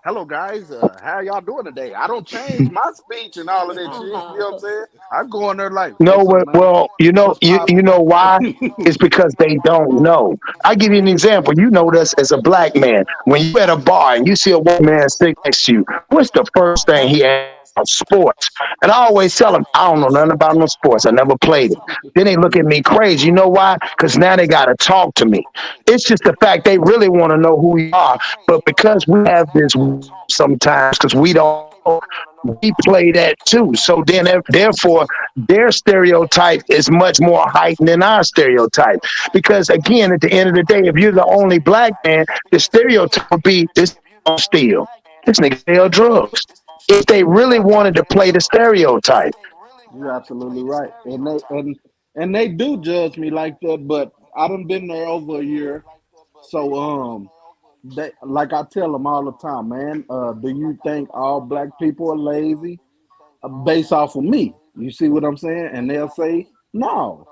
"Hello guys, how y'all doing today?" I don't change my speech and all of that shit. You know what I'm saying? I go in there like, No, "What's up, man? well, you know, What's you popping?" know why? It's because they don't know. I give you an example. You know this as a black man. When you at a bar and you see a white man sitting next to you, what's the first thing he asks about? Sports. And I always tell them, I don't know nothing about no sports. I never played it. Then they look at me crazy. You know why? Because now they got to talk to me. It's just the fact they really want to know who you are. But because we have this sometimes, because we don't know, we play that too. So then, therefore, their stereotype is much more heightened than our stereotype. Because again, at the end of the day, if you're the only black man, the stereotype would be this don't steal. This nigga sell drugs. If they really wanted to play the stereotype. You're absolutely right. And and they do judge me like that. But I done been there over a year, so they like I tell them all the time, man. Do you think all black people are lazy? Based off of me, you see what I'm saying? And they'll say no.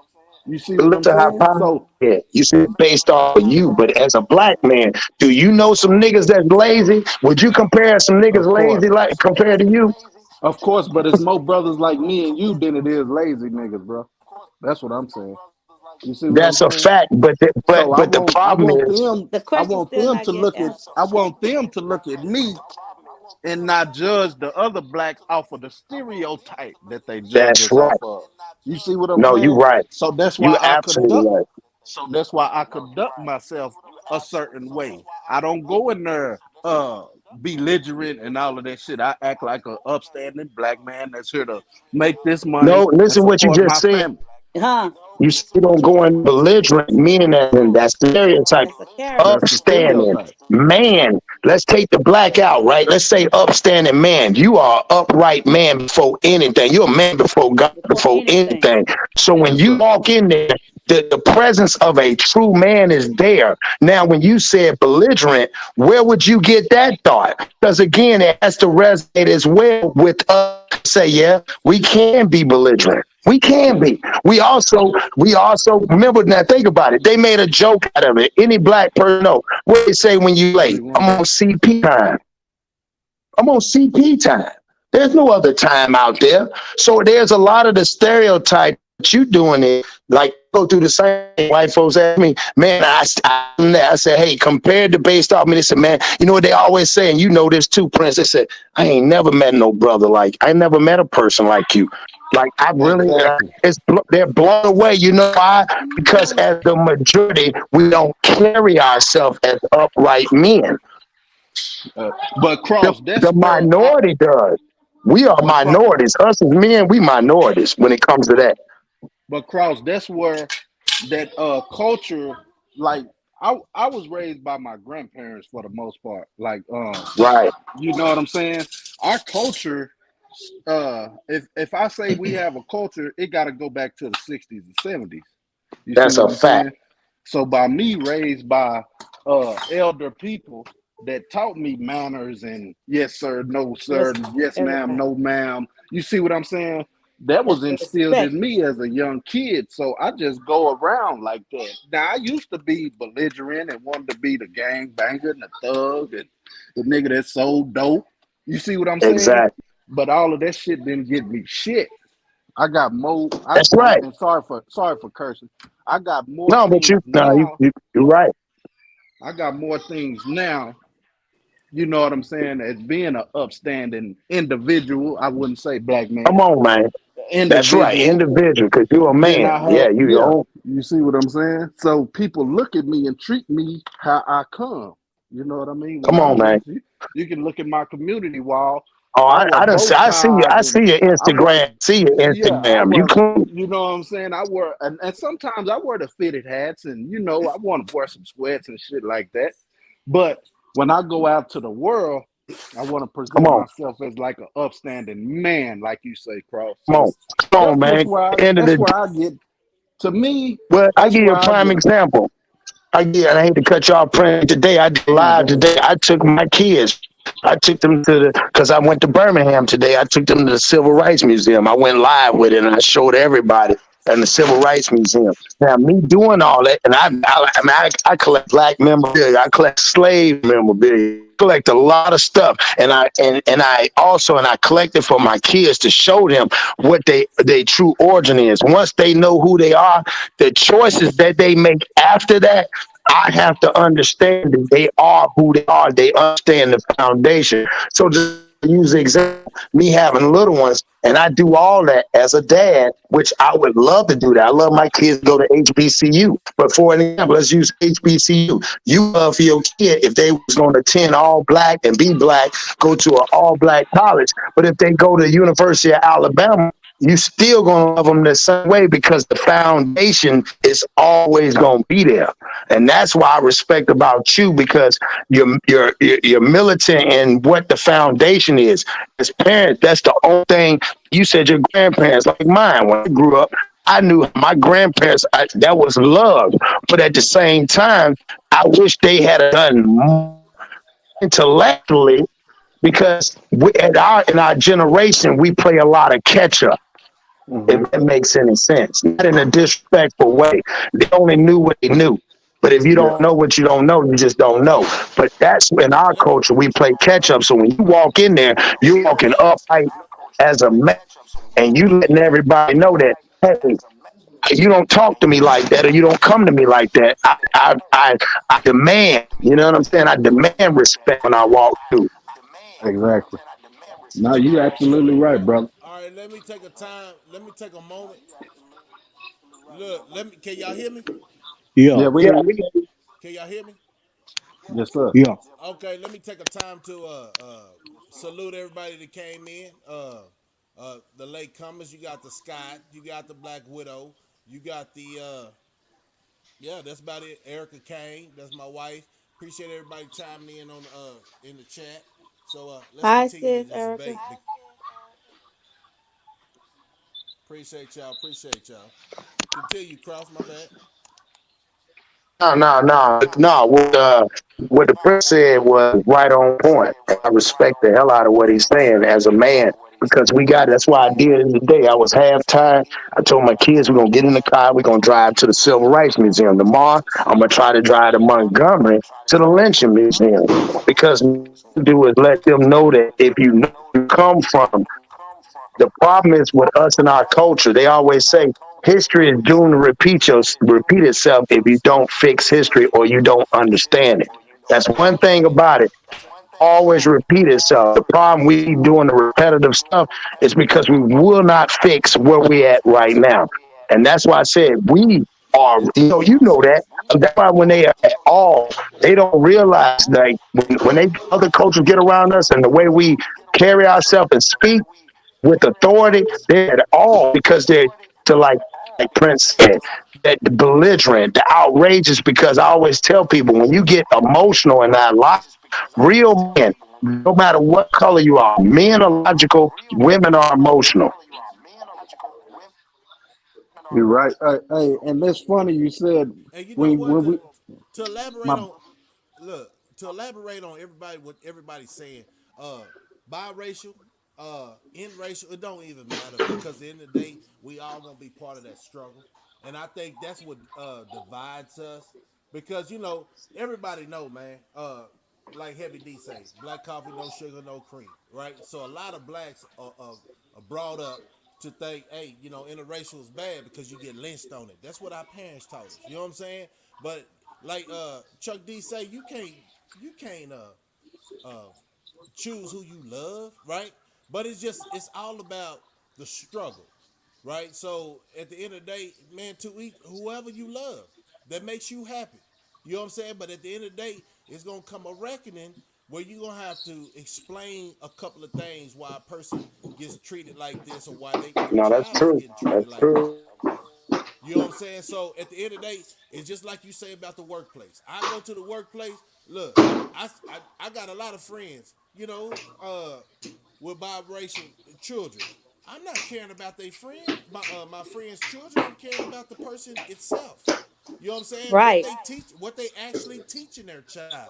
You see But what I'm listen how saying? powerful So it is. You said based off of you, but as a black man, do you know some niggas that's lazy? Would you compare some niggas of lazy course, like compared to you? but it's more brothers like me and you than it is lazy niggas, bro. That's what I'm saying. You see what I'm That's a saying? fact. So But the problem is The question still not get answered. I want them to look at me and not judge the other blacks off of the stereotype that they judge that's us off right. of. You see what I'm No, you saying? right. So You absolutely right. that's why I conduct myself a certain way. I don't go in there belligerent and all of that shit. I act like a upstanding black man that's here to make this No, money and listen what you support just my said. family. Huh? You still don't go in belligerent, meaning that and that's the stereotype. That's a character. That's the Upstanding stereotype. man. Let's take the black out, right? Let's say upstanding man. You are an upright man before anything. You're a man before God, Before before anything. anything. So when Yes, you sir. walk in there, the presence of a true man is there. Now, when you said belligerent, where would you get that thought? Because again, it has to resonate as well with us. Say, yeah, we can be belligerent. We can Yes. be. We also remember now. Think about it. They made a joke out of it. Any black person know what they say when you What do late. you want? I'm on CP time. I'm on CP time. There's no other time out there. So there's a lot of the stereotype that you doing it. Like go through the same. White folks ask me, man, I said, hey, compared to based off me, they said, man, you know what they always say, and you know this too, Prince. They said, I ain't never met no brother like, I never met a person like you. Like I really, Exactly. they're blown away. You know why? Because as the majority, we don't carry ourselves as upright men. Uh, but The, cross, that's the where I. minority does. We are But cross, minorities. Us as men, we minorities when it comes to that. but cross, that's where that culture. Like I was raised by my grandparents for the most part. Like Right. you know what I'm saying? Our culture. If I say we have a culture, it got to go back to the '60s and '70s. You see That's what a I'm fact. saying? So by me raised by elder people that taught me manners and yes sir, no sir, Yes, yes ma'am, everybody. no ma'am. You see what I'm saying? That That's was the instilled respect. in me as a young kid. So I just go around like that. Now I used to be belligerent and wanted to be the gang banger and the thug and the nigga that sold dope. You see what I'm saying? Exactly. But all of that shit didn't get me shit. I got more. That's right. And sorry for cursing. I got more No, but things you no, now. you're right. I got more things now. You know what I'm saying? As being an upstanding individual, I wouldn't say black Come man, on, man. That's right. individual. Individual, because you're a Then I man. Yeah, have, you your yeah. own. You see what I'm saying? So people look at me and treat me how I come. You know what I mean? When Come I on, man. was, you can look at my community wall. Oh, I wear bow I see you. ties I and see your I wear Instagram. See your yeah, I Instagram. You wear, clean. you know what I'm saying? I wear, and sometimes I wear the fitted hats, and you know, I want to wear some sweats and shit like that. But when I go out to the world, I want to Come present on. myself as like an upstanding man, like you say, Cross. Come So on. Come on, man. End of that's the where I get. To me, well, I that's give you where a I prime get. example. And I hate to cut y'all praying today. I did No, live go ahead. today. I took my kids. I took them to because I went to Birmingham today. I took them to the Civil Rights Museum. I went live with it and I showed everybody in the Civil Rights Museum. Now, me doing all that, and I collect black memorabilia. I collect slave memorabilia. Collect a lot of stuff, and I collected for my kids to show them what they true origin is. Once they know who they are, the choices that they make after that, I have to understand that they are who they are. They understand the foundation. So just use the example, me having little ones, and I do all that as a dad, which I would love to do that. I love my kids to go to HBCU. But for an example, let's use HBCU. You love for your kid if they was going to attend all black and be black, go to an all black college. But if they go to the University of Alabama, you still gonna love them the same way because the foundation is always gonna be there, and that's why I respect about you because you're militant in what the foundation is. As parents, that's the only thing. You said your grandparents, like mine, when I grew up, I knew my grandparents, that was love. But at the same time, I wish they had done more intellectually because in our generation, we play a lot of catch up. If Hmm. that makes any sense, not in a disrespectful way. They only knew what they knew. But if you Yeah, don't know what you don't know, you just don't Okay, know. But that's in our let me culture, we play catch up. So when you walk in there, you're walking upright as a man, and you letting everybody know that, hey, you don't talk to me like that, or you don't come to me like that. I demand. You know what I'm saying? I demand respect when I walk through. exactly. No, you so absolutely right, brother. all right. Let me take a time. Let me take a moment. Look, let me. Can y'all hear me? Yeah, Yeah, we Yeah, hear you. Can y'all hear me? Yes, sir. yeah. Okay, let me take a time to salute everybody that came in. The late comers. You got the Scott. You got the Black Widow. You got the yeah. That's about it. Erica Kane. That's my wife. Appreciate everybody chiming in on in the chat. So let's Hi, continue to sis, this Erica. debate. Appreciate y'all. Appreciate y'all. Continue, Cross. My bad. no. What the prince said was right on point. And I respect the hell out of what he's saying as a man because we got. That's why I did it today. I was halftime. I told my kids we're gonna get in the car. We're gonna drive to the Civil Rights Museum tomorrow. I'm gonna try to drive to Montgomery to the Lynching Museum because what I do is let them know that if you know where you come from, the problem is with us and our culture. They always say history is doomed to repeat itself if you don't fix history or you don't understand it. That's one thing about it. Always repeat itself. The problem we keep doing the repetitive stuff is because we will not fix where we at right now. And that's why I said we are, you know that. That's why when they are at all, they don't realize like when they other cultures get around us and the way we carry ourselves and speak, with authority, they're at all because they're to like Prince said, that the belligerent, the outrageous. Because I always tell people when you get emotional in that life, real men, no matter what color you are, men are logical, women are emotional. You're right. And that's funny. You said And you know what? when we To elaborate my on, look, to elaborate on everybody what everybody's saying, uh, biracial, interracial, it don't even matter because at the end of the day, we all gonna be part of that struggle, and I think that's what divides us because everybody know, man. Like Heavy D say, black coffee, no sugar, no cream, right? So a lot of blacks are brought up to think, hey, interracial is bad because you get lynched on it. That's what our parents taught us. You know what I'm saying? But like Chuck D say, you can't uh choose who you love, right? But it's all about the struggle, right? So at the end of the day, man, to eat whoever you love that makes you happy. You know what I'm saying? But at the end of the day, it's gonna come a reckoning where you're gonna have to explain a couple of things why a person gets treated like this or why your No, that's child is true. getting treated That's like this. true. You know what I'm saying? So at the end of the day, it's just like you say about the workplace. I go to the workplace. Look, I got a lot of friends. With biracial children. I'm not caring about their friend, my friend's children. I'm caring about the person itself. You know what I'm saying? What Right. they teach, what they actually teaching their child.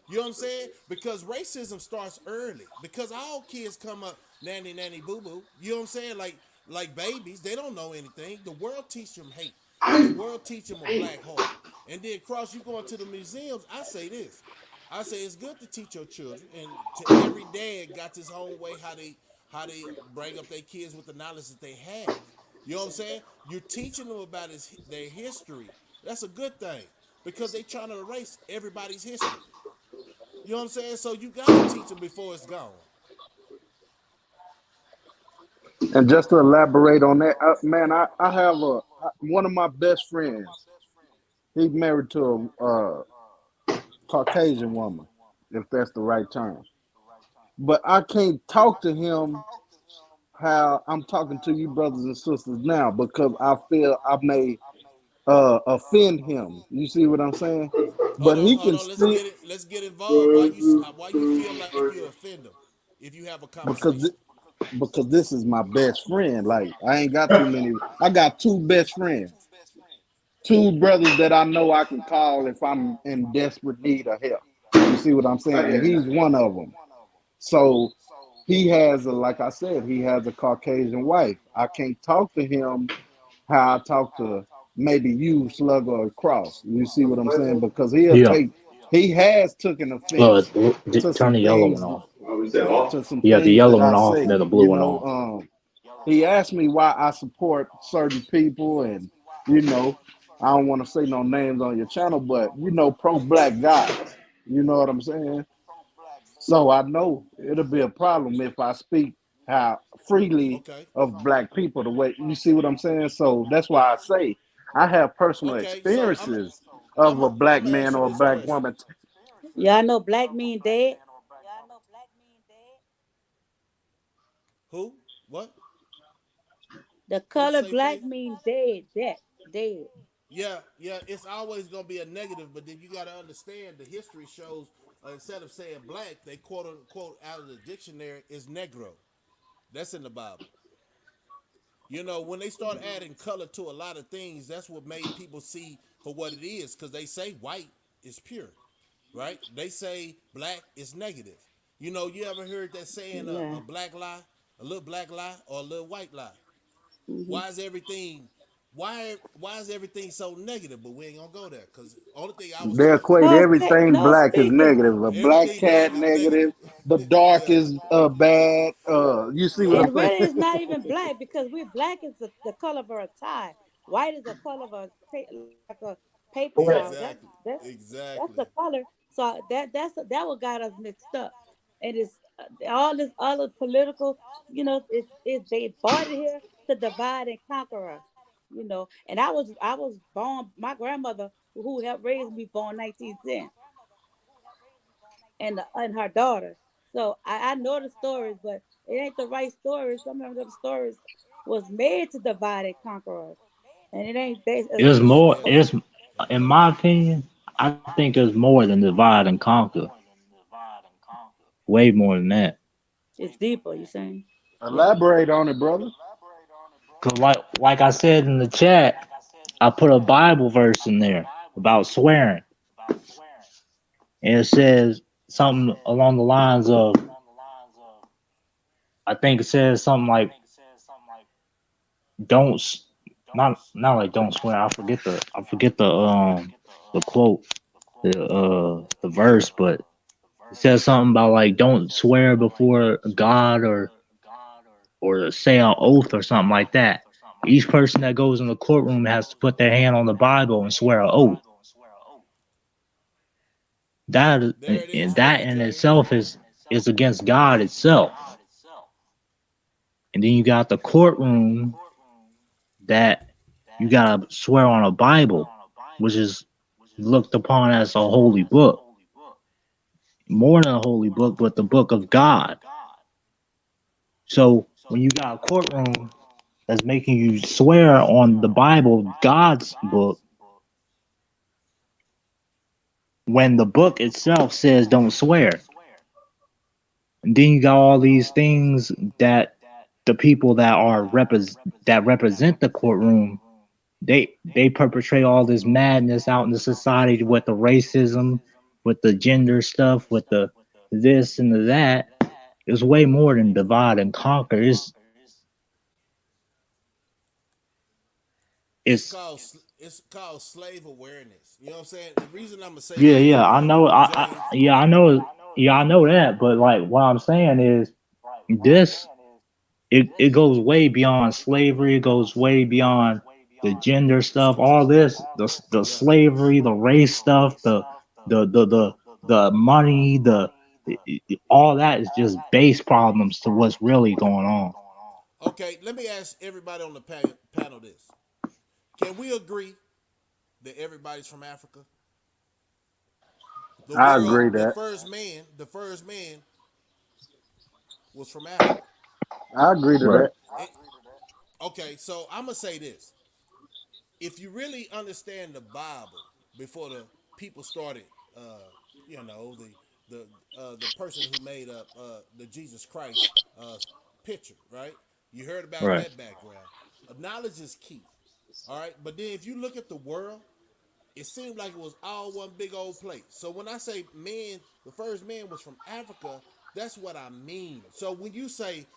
You know what I'm saying? Because racism starts early. Because all kids come up nanny nanny boo boo. You know what I'm saying? Like babies, they don't know anything. The world teach them hate. The world teach them a black heart. And then cross you going to the museums. I say this. I say it's good to teach your children, and every dad got his own way how they bring up their kids with the knowledge that they have. You know what I'm saying? You're teaching them about their history. That's a good thing because they trying to erase everybody's history. You know what I'm saying? So you got to teach them before it's gone. and just to elaborate on that, man, I have one of my best friends. He's married to a Caucasian woman, if that's the right term. But I can't talk to him how I'm talking to you brothers and sisters now because I feel I may offend him. You see what I'm saying? But he Hold can on. Let's still get it. Let's get involved. Why you feel like you offend them if you have a because conversation? because this is my best friend. Like I ain't got too many. I got two best friends, two brothers that I know I can call if I'm in desperate need of help. You see what I'm saying? And he's one of them. So he has a, like I said, he has a Caucasian wife. I can't talk to him how I talk to maybe you, Slug or Cross. You see what I'm saying? Because he'll Yeah. take, he has taken offense to Turn some the yellow things, one off. Yeah, the that yellow I one off, say. then the blue You one know, on. he asked me why I support certain people, and you know, I don't want to say no names on your channel, but you know, pro black guys. You know what I'm saying? So I know it'll be a problem if I speak how freely Okay. of black people the way you see what I'm saying. So that's why I say I have personal Okay. So I'm experiences of I'm a a, black I'm gonna man ask you or a this black question. woman. Y'all know black mean dead. Who? What? The What you color say, black Faith? mean dead, dead, dead. Yeah, yeah. It's always gonna be a negative, but then you got to understand the history shows. Instead of saying black, they quote unquote out of the dictionary is negro. That's in the Bible. You know, when they start adding color to a lot of things, that's what made people see for what it is. Because they say white is pure, right? They say black is negative. You know, you ever heard that saying Yeah. a black lie, a little black lie, or a little white lie? Hmm. Why is everything why is everything so negative? But we ain't gonna go there because only thing I was They taught equate Cause everything no black is speaking. negative. A black everything cat black is negative. negative. The dark Yeah, is bad. You see what yeah. I'm And saying? really, it's not even black because we black is the color of our tie. White is the color of like a paper towel. Exactly. That's the Exactly. color. So that what got us mixed up. And it's all this other political. It's they brought it here to divide and conquer us. And I was born. My grandmother who helped raise me born 1910, and her daughter. So I know the stories, but it ain't the right stories. Some of them stories was made to divide and conquer us, and it ain't. It's more. Yeah. It's in Okay. my opinion. I think it's more than divide and conquer. Way more than that. It's deeper. You saying? Yeah. Elaborate on it, brother. Cause like I said in the chat, I put a Bible verse in there about swearing, and it says something along the lines of, I think it says something like, don't not like don't swear. I forget the quote, the verse, but it says something about like don't swear before God, or say an oath or something like that. Each person that goes in the courtroom has to put their hand on the Bible and swear an oath. That There it is and for that you, in James. itself is against God itself. And then you got the courtroom that you gotta swear on a Bible, which is looked upon as a holy book, more than a holy book, but the book of God. So when you got a courtroom that's making you swear on the Bible, God's book, when the book itself says don't swear, and then you got all these things that the people that represent the courtroom, they perpetrate all this madness out in the society with the racism, with the gender stuff, with the this and the that. It's way more than divide and conquer. It's It's called slave awareness. You know what I'm saying? The reason I'm gonna say Yeah, this, yeah, I know. James. Yeah, I know. Yeah, I know that. But like, what I'm saying is, this it goes way beyond slavery. It goes way beyond the gender stuff. All this, the Yeah. slavery, the race stuff, the money, all that is just base problems to what's really going on. Okay. Let me ask everybody on the panel this: can we agree that everybody's from Africa? The I world, agree that. the first man was from Africa. I agree to Right. that. It, okay, so I'm gonna say this: if you really understand the Bible before the people started, you know, the person who made up the Jesus Christ picture, right? You heard about Right. that background. Knowledge is key. All right. But then if you look at the world, it seemed like it was all one big old plate. So when I say man, the first man was from Africa, that's what I mean. So when you say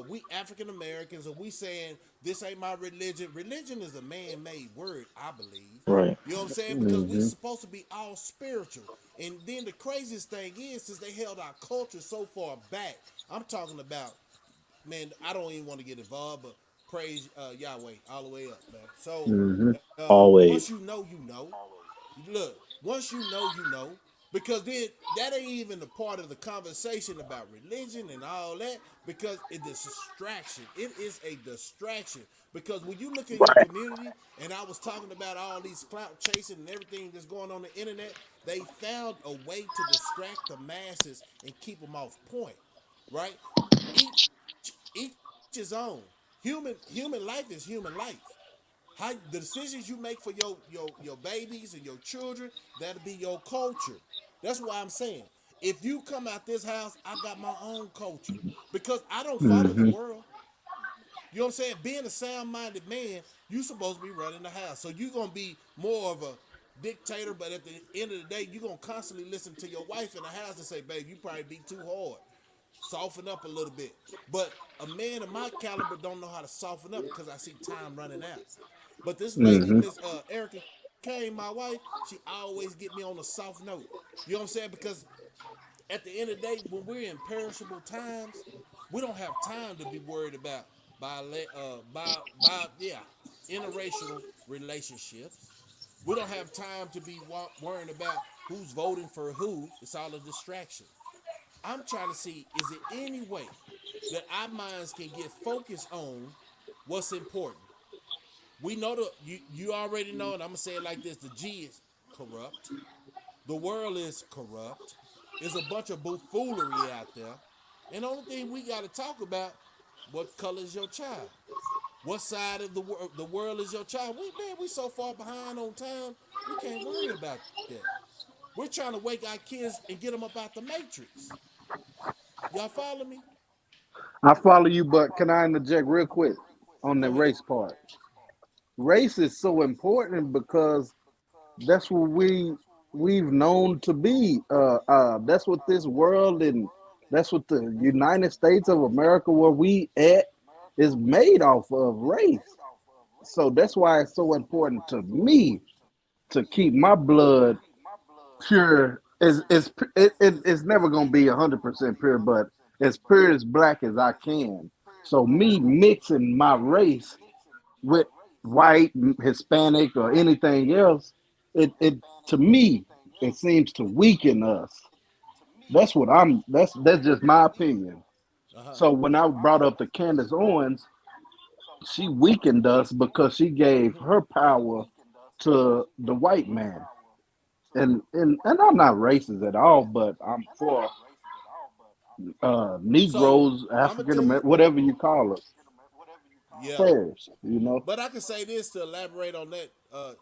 we African Americans, or we saying this ain't my religion, religion is a man-made word, I believe. Right. You know what I'm saying? Because we Mm-hmm. supposed to be all spiritual. And then the craziest thing is, since they held our culture so far back, I'm talking about, man, I don't even want to get involved, but praise Yahweh all the way up, man. So Mm-hmm. once you Always. know, you know. Look, once you know, you know. Because then that ain't even a part of the conversation about religion and all that, because it's a distraction. It is a distraction. Because when you look in your Right. community, and I was talking about all these clout chasing and everything that's going on the internet, they found a way to distract the masses and keep them off point, right? Each his own. Human life is human life. How the decisions you make for your babies and your children, that'll be your culture. That's why I'm saying, if you come out this house, I got my own culture, because I don't follow the Mm-hmm. world. You know what I'm saying? Being a sound-minded man, you supposed to be running the house. So you're gonna be more of a dictator, but at the end of the day, you're gonna constantly listen to your wife in the house and say, babe, you probably be too hard. Soften up a little bit. But a man of my caliber don't know how to soften up because I see time running out. But this lady, Mm-hmm. Miss Erica Kane, my wife, she always get me on a soft note. You know what I'm saying? Because at the end of the day, when we're in perishable times, we don't have time to be worried about by interracial relationships. We don't have time to be worrying about who's voting for who. It's all a distraction. I'm trying to see, is there any way that our minds can get focused on what's important? We know you already know, and I'm gonna say it like this: the G is corrupt, the world is corrupt. There's a bunch of buffoonery out there, and the only thing we got to talk about, what color is your child? What side of the world is your child? We so far behind on time, we can't worry about that. We're trying to wake our kids and get them up out the matrix. Y'all follow me? I follow you, but can I interject real quick on the Go ahead. race part? Race is so important because that's what we've known to be. That's what this world and that's what the United States of America, where we at, is made off of race. So that's why it's so important to me to keep my blood pure. It's never gonna be 100% pure, but as pure as black as I can. So me mixing my race with white, Hispanic, or anything else, it to me it seems to weaken us. That's what I'm. That's just my opinion. Uh-huh. So when I brought up the Candace Owens, she weakened us because she gave Mm-hmm. her power to the white man. And I'm not racist at all, but I'm for So Negroes, I'm gonna African tell you, American, whatever you call us, yeah. first. You know. But I can say this to elaborate on that, uh,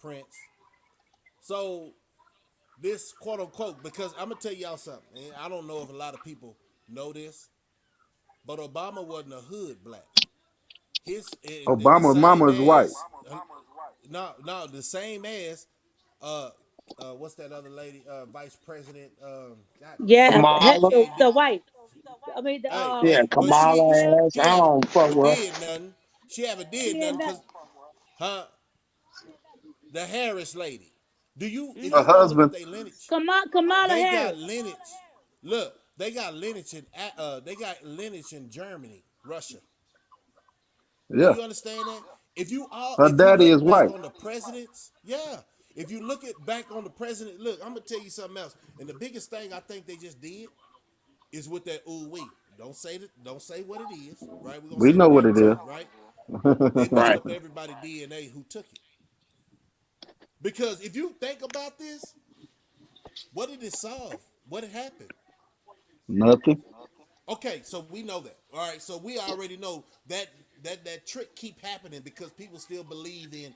Prince. So this quote unquote, because I'm gonna tell y'all something. And I don't know if a lot of people know this, but Obama wasn't a hood black. His the Obama's same mama is white. as no the same as uh what's that other lady, vice president, god Yeah, damn it, Kamala. she ain't the wife. I mean, the hey Yeah, hey, but Kamala ass. she I haven't don't fuck with her. did nothing. She haven't did yeah, nothing that, because huh, the Harris lady. Do you, if Her you go look at husband. their lineage, Kamala they got Harris. lineage. Look, they got lineage in Germany, Russia. Do Yeah, you understand that? her If you daddy look is back white. on the presidents, yeah. If you look at back on the president, look, I'm gonna tell you something else. And the biggest thing I think they just did is with that ooh wee. Don't say what it is, right? We're gonna We say the know what damn it is. truth, right? They messed Right. up everybody's DNA who took it. Because if you think about this, what did it solve? What had happened? Nothing. Okay, so we know that. All right, so we already know that that trick keep happening because people still believe in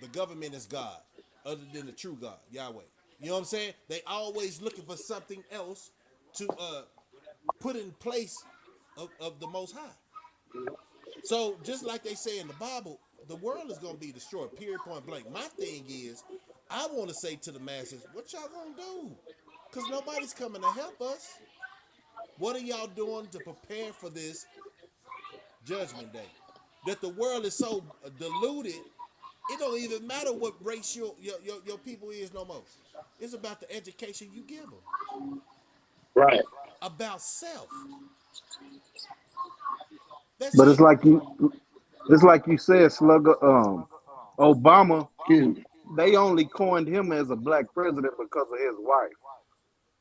the government is God, other than the true God, Yahweh. You know what I'm saying? They always looking for something else to put in place of the Most High. So just like they say in the Bible, the world is going to be destroyed. Period. Point blank. My thing is, I want to say to the masses, what y'all gonna do? Because nobody's coming to help us. What are y'all doing to prepare for this judgment day? That the world is so deluded, it don't even matter what race your people is no more. It's about the education you give them Right. about self. That's But it. it's like you said, Slugger. Obama, Excuse me. they only coined him as a black president because of his wife.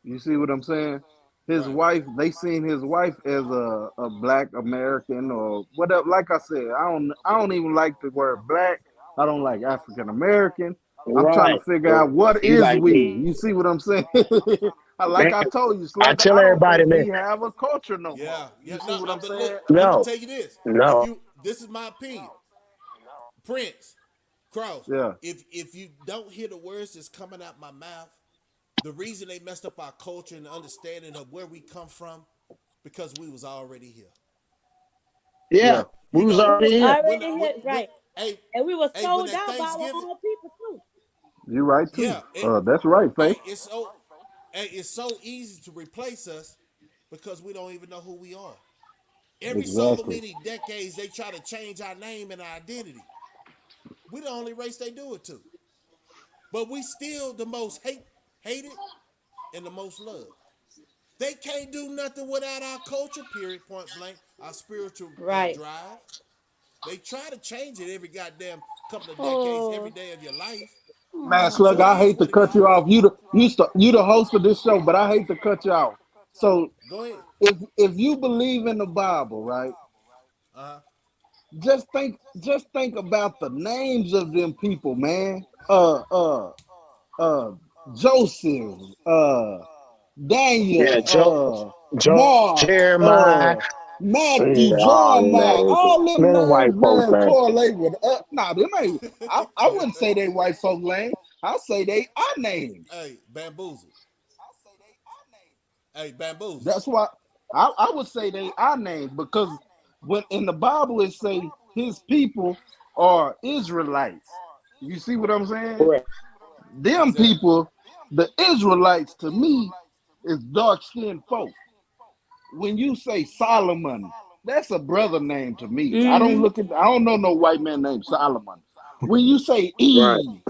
You see what I'm saying? His Right. wife, they seen his wife as a black American or whatever. Like I said, I don't even like the word black. I don't like African American. I'm trying to Right. figure out what You is like we. me. You see what I'm saying? Like Man, I told you, I Slugger, tell I don't everybody, think man, we have a culture no more. Yeah. Yeah. You see No. what No. I'm But look, saying? I'm gonna no, tell you this. If no. you, this is my opinion. Prince, Cross. Yeah. If you don't hear the words that's coming out my mouth, the reason they messed up our culture and the understanding of where we come from, because we was already here. Yeah, Yeah. we You was We know, was already here. when already here, when right? hey And we were when sold that out by our Thanksgiving, own people too. You right too. yeah, That's right, Faith. it's so easy to replace us because we don't even know who we are. Every so Exactly. many decades they try to change our name and our identity. We the only race they do it to. But we still the most hated and the most loved. They can't do nothing without our culture, period, point blank, our spiritual Right. drive. They try to change it every goddamn couple of decades, every Oh, day of your life. Man, oh. Slug, So it I is hate to what it cut you is. off. You the host of this show, but I hate to cut you off. So Go ahead. if you believe in the Bible, right? Uh-huh. Just think about the names of them people, man. Uh Joseph, Yeah, Daniel, Mark, Jeremiah, Matthew, oh Jeremiah, man, all them man, white names, folks, man, man. correlate with nah, them ain't I wouldn't say they white folk name. I say they our names. Hey, bamboozle. Hey, bamboozle. That's why I would say they our names because when in the Bible it say his people are Israelites. You see what I'm saying? Correct. Them Exactly. people, the Israelites to me is dark skinned folk. When you say Solomon, that's a brother name to me. Mm-hmm. I don't know no white man named Solomon. When you say Right. Eve,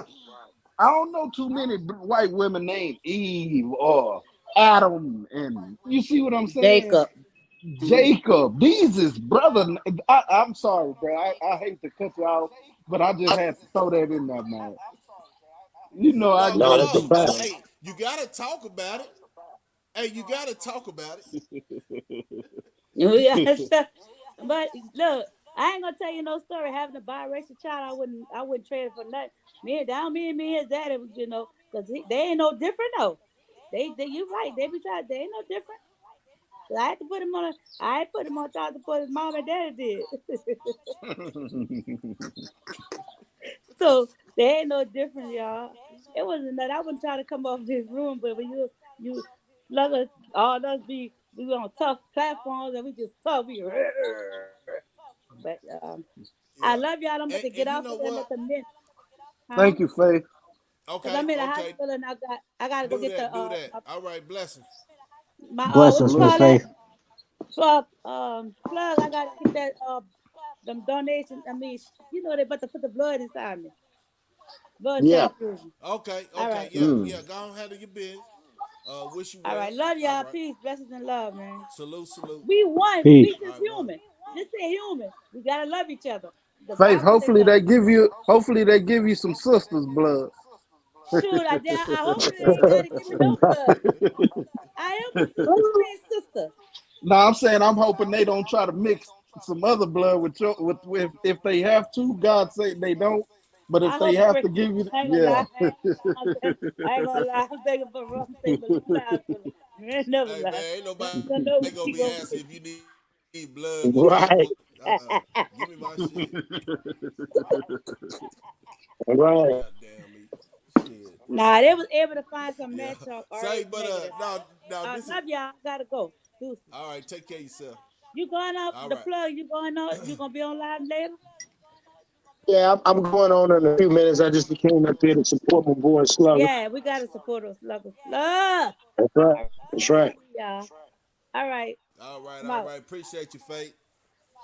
I don't know too many white women named Eve or Adam, and you see what I'm saying? Jacob. Jacob. These is brother. I'm sorry, bro. I hate to cut you off, but I just had to throw that in there, man. You know I No, No, go that's a no. deep, But fact. man. hey, you gotta talk about it. Hey, you gotta talk about it. We got but look, I ain't gonna tell you no story. Having a biracial child, I wouldn't trade it for nothing. Me and me and his daddy, because they ain't no different though. They, you right. They be trying. They ain't no different. I had to put him on. I ain't put him on child support. His mom and daddy did. So they ain't no different, y'all. It wasn't that I wasn't trying to come off this room, but when you let us all us be we on tough platforms and we just talk, but I Yeah. love y'all. I'm about to get And off you of know there and let what? the men, huh? Thank you, Faith. Cause Okay, I'm in the okay. hospital and I gotta go Do get the that, do that. All right, blessings. my what you Blessings, Miss call Salute. that Faith. plug. I gotta get that them donations. I mean, they about to put the blood inside me, blood Yeah. transfusion. Okay, All okay, right, yeah, Mm. yeah. Go on, handle your business. Wish you all right. well. Love All y'all. right. Peace, blessings, and love, man. Salute, salute. We one. Peace. We All just right, one. human. Just say human. We gotta love each other. The Faith. Bible say love. Hopefully they give you some sisters' blood. Shoot, I hope they ain't gotta give me no blood. I am a sister. Queen sister. No, I'm saying I'm hoping they don't try to mix some other blood with if they have to. God say they don't, but if I they hope have to Rick. give you, I ain't gonna yeah. lie. I ain't gonna lie. I'm thinking for wrong thing, but I'm not. You ain't never Hey lie. man, ain't nobody You know we gonna keep be on. asking if you need blood for Facebook. Right. Give me my shit. Right. God damn me. Shit. Nah, they was able to find some Yeah. match Say, RH but negative. now this is Love y'all. Gotta go. Deuces. All right, take care of yourself. You going up All the right. plug? You going on? You gonna be on live later? Yeah, I'm going on in a few minutes. I just came up here to support my boy Slugger. Yeah, we gotta support us, love us, love. That's right. That's right. Yeah. All right, All right, I'm all out. right. Appreciate you, Fate.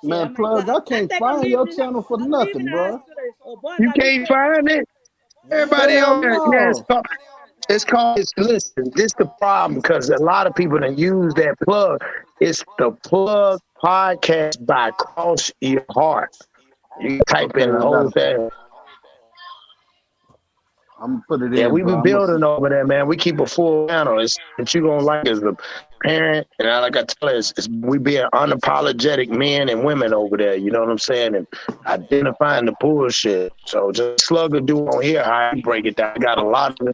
Shit, I Man, might go. plug, I I can't think I'm find your leaving. channel for I'm leaving nothing, the bro. hospital. Oh, boy, You got me can't sick. find it. What? Everybody Hell on there. Yeah, no. it's called. It's listen. This the problem because a lot of people that use that plug. It's the plug podcast by Cross Your Heart. You type Okay, in the I whole got it. thing. I'm gonna put it Yeah, in, we bro. been I'm gonna see. building over there, man. We keep a full channel. It's what you gonna like as a parent, and like I tell you, it's we being unapologetic men and women over there. You know what I'm saying? And identifying the bullshit. So just Slugger do on here how I break it down. I got a lot of,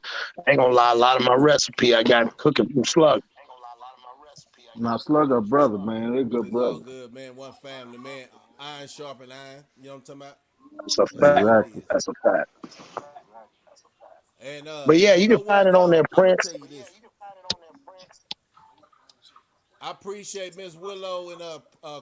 I ain't gonna lie, a lot of my recipe I got cooking from Slugger. Now, Slug a brother, man. They're good It's all brother. good, man. One family, man. Iron sharpen iron. You know what I'm talking about? That's a That's fact. all it Exactly. is. That's a fact. And But yeah, you you can know find what, it on dog? there, I'm gonna Prince. tell you this. I appreciate Miss Willow and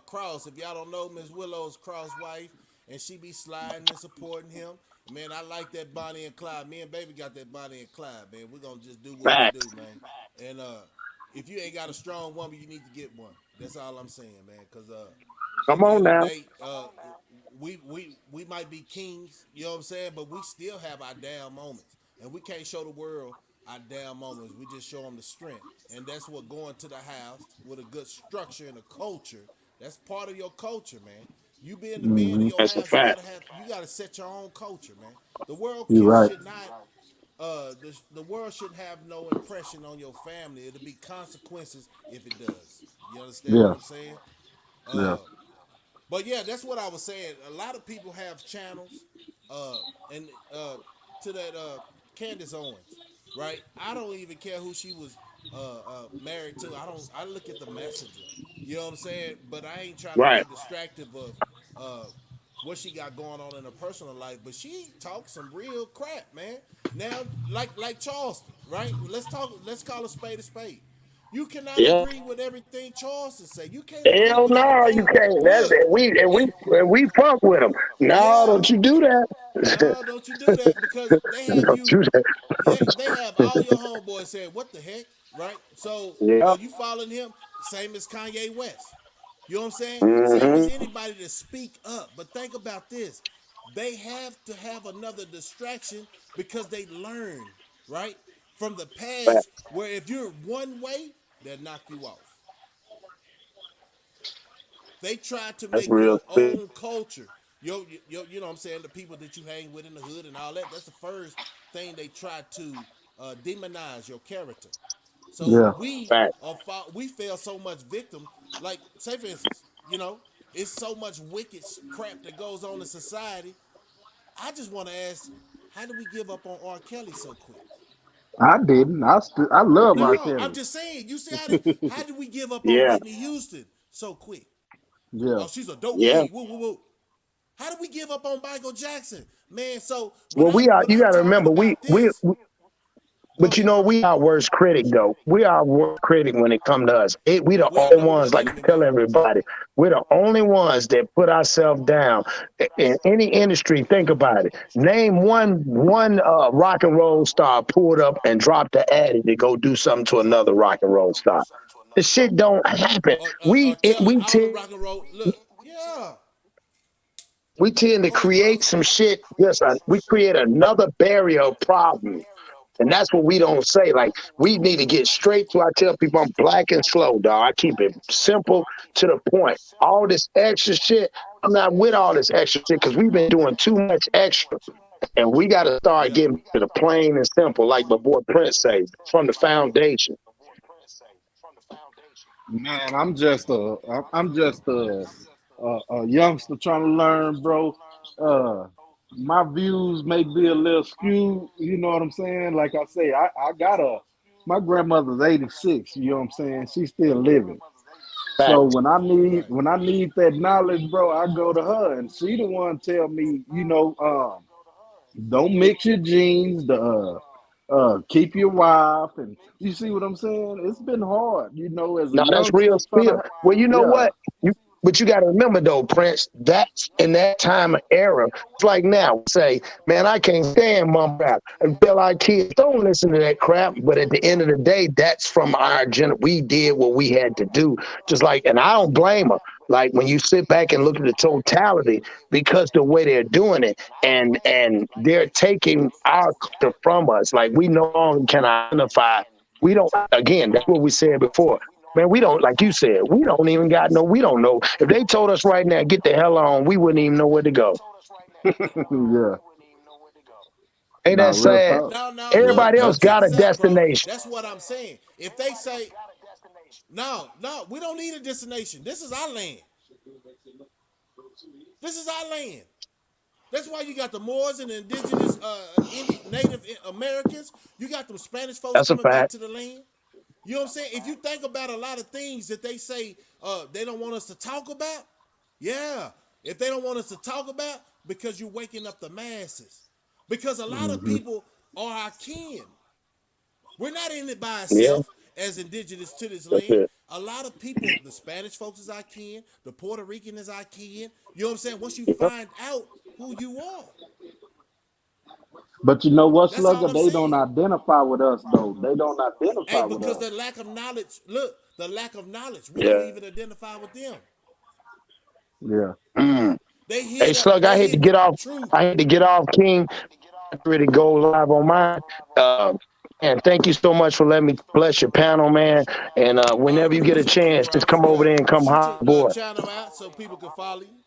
Cross. If y'all don't know, Miss Willow's Cross wife, and she be sliding and supporting him. Man, I like that Bonnie and Clyde. Me and Baby got that Bonnie and Clyde, man. We're gonna just do what we do, Facts. man. And if you ain't got a strong woman, you need to get one. That's all I'm saying, man. Cause at Come the on end of the now. day, we might be kings, you know what I'm saying, but we still have our down moments, and we can't show the world our down moments. We just show them the strength, and that's what going to the house with a good structure and a culture. That's part of your culture, man. You being the man of Hmm. your That's a house, you fact. gotta have, you gotta set your own culture, man. The world You're right. should not the world should have no impression on your family. It'll be consequences if it does. You understand what Yeah. I'm saying? Yeah. Uh, but yeah, that's what I was saying. A lot of people have channels, and to that Candace Owens, right? I don't even care who she was married to. I don't. I look at the messenger. You know what I'm saying? But I ain't trying to Right. be distractive of uh, what she got going on in her personal life. But she talks some real crap, man. Now, like Charleston, right? Let's talk. Let's call a spade a spade. You cannot Yeah. agree with everything Charleston say. You can't agree Hell with no, you everything. can't. That's Look, it. it, We fuck with them. No, yeah. don't you do that. No, don't you do that because they have Don't you. do that. They have all your homeboys saying, "What the heck?" Right? So, Yeah. you following him? Same as Kanye West. You know what I'm saying? Same as Mm-hmm. anybody to speak up. But think about this: they have to have another distraction because they learn right from the past. Where if you're one way, they'll knock you off. They try to That's make real your shit. own culture. You know what I'm saying? The people that you hang with in the hood and all that. That's the first thing they try to demonize your character. So Yeah. Fact. we feel so much victim. Like say for instance, it's so much wicked crap that goes on in society. I just want to ask, how do we give up on R. Kelly so quick? I didn't. I love R. No, I'm Kelly. just saying. You see how did we give up on Yeah. Whitney Houston so quick? Yeah. Oh, she's a dope Yeah. fiend. Woo, woo, woo. How did we give up on Michael Jackson, man? So when Well, I'm we are. when You I'm got to talking remember, about this, go but you ahead. know, we our worst critic though. We our worst critic when it come to us. We the We our only number ones. one Like I enemy, tell man. everybody, we're the only ones that put ourselves down in any industry. Think about it. Name one rock and roll star pulled up and dropped the addy to go do something to another rock and roll star. The shit don't happen. Or tell all the rock and roll. Look, yeah. We tend to Go ahead, create Cross. some shit. Yes, we create another barrier of problems. And that's what we don't say. Like, we need to get straight to. I tell people I'm black and slow, dog. I keep it simple to the point. All this extra shit, I'm not with all this extra shit because we've been doing too much extra. And we got to start Yeah. getting to the plain and simple, like my boy Prince says, from the foundation. Man, I'm just a youngster trying to learn, bro. Uh, my views may be a little skewed. You know what I'm saying? Like I say, I got my grandmother's 86. You know what I'm saying? She's still living. So Facts. Right. when I need that knowledge, bro, I go to her, and she the one tell me, don't mix your genes. keep your wife, and you see what I'm saying? It's been hard, as a No, that's real youngster trying spill. to. Well, you know Yeah. what? But you got to remember though, Prince. That's in that time of era. It's like now, we say, man, I can't stand mum rap and tell our kids don't listen to that crap. But at the end of the day, that's from our We did what we had to do. Just like, and I don't blame her. Like when you sit back and look at the totality, because the way they're doing it, and they're taking our culture from us. Like we no longer can identify. We don't. Again, that's what we said before. Man, we don't, like you said, we don't even got no, we don't know. If they told us right now, get the hell on, we wouldn't even know where to go. Yeah. Ain't Nah, that real sad? talk. No, no, look, Everybody no, else check got a this out, bro. destination. That's what I'm saying. If they say, no, no, we don't need a destination. This is our land. This is our land. That's why you got the Moors and the indigenous Native Americans. You got them Spanish folks That's a coming back fact. to the land. You know what I'm saying? If you think about a lot of things that they say they don't want us to talk about, yeah. If they don't want us to talk about, because you're waking up the masses. Because a lot of Hmm. people are our kin. We're not in it by Yeah, ourselves as indigenous to this that's land. it. A lot of people, the Spanish folks is our kin, the Puerto Rican is our kin. You know what I'm saying? Once you Yep. find out who you are, But you know what, that's all Slugger? I'm They don't saying. identify with us, though. They don't Hey, identify with because us. the lack of knowledge, look, the lack of knowledge, we don't Yeah. even identify with them. Yeah. Mm. They Hey, hear Slug, they I hate hear to the get off. truth. I hate to get off, King. I'm ready to go live on mine. And thank you so much for letting me bless your panel, man. And I whenever you get a appreciate you, chance, just brother. come over Yeah, there and come shoot hot your boy. channel out so people can follow you.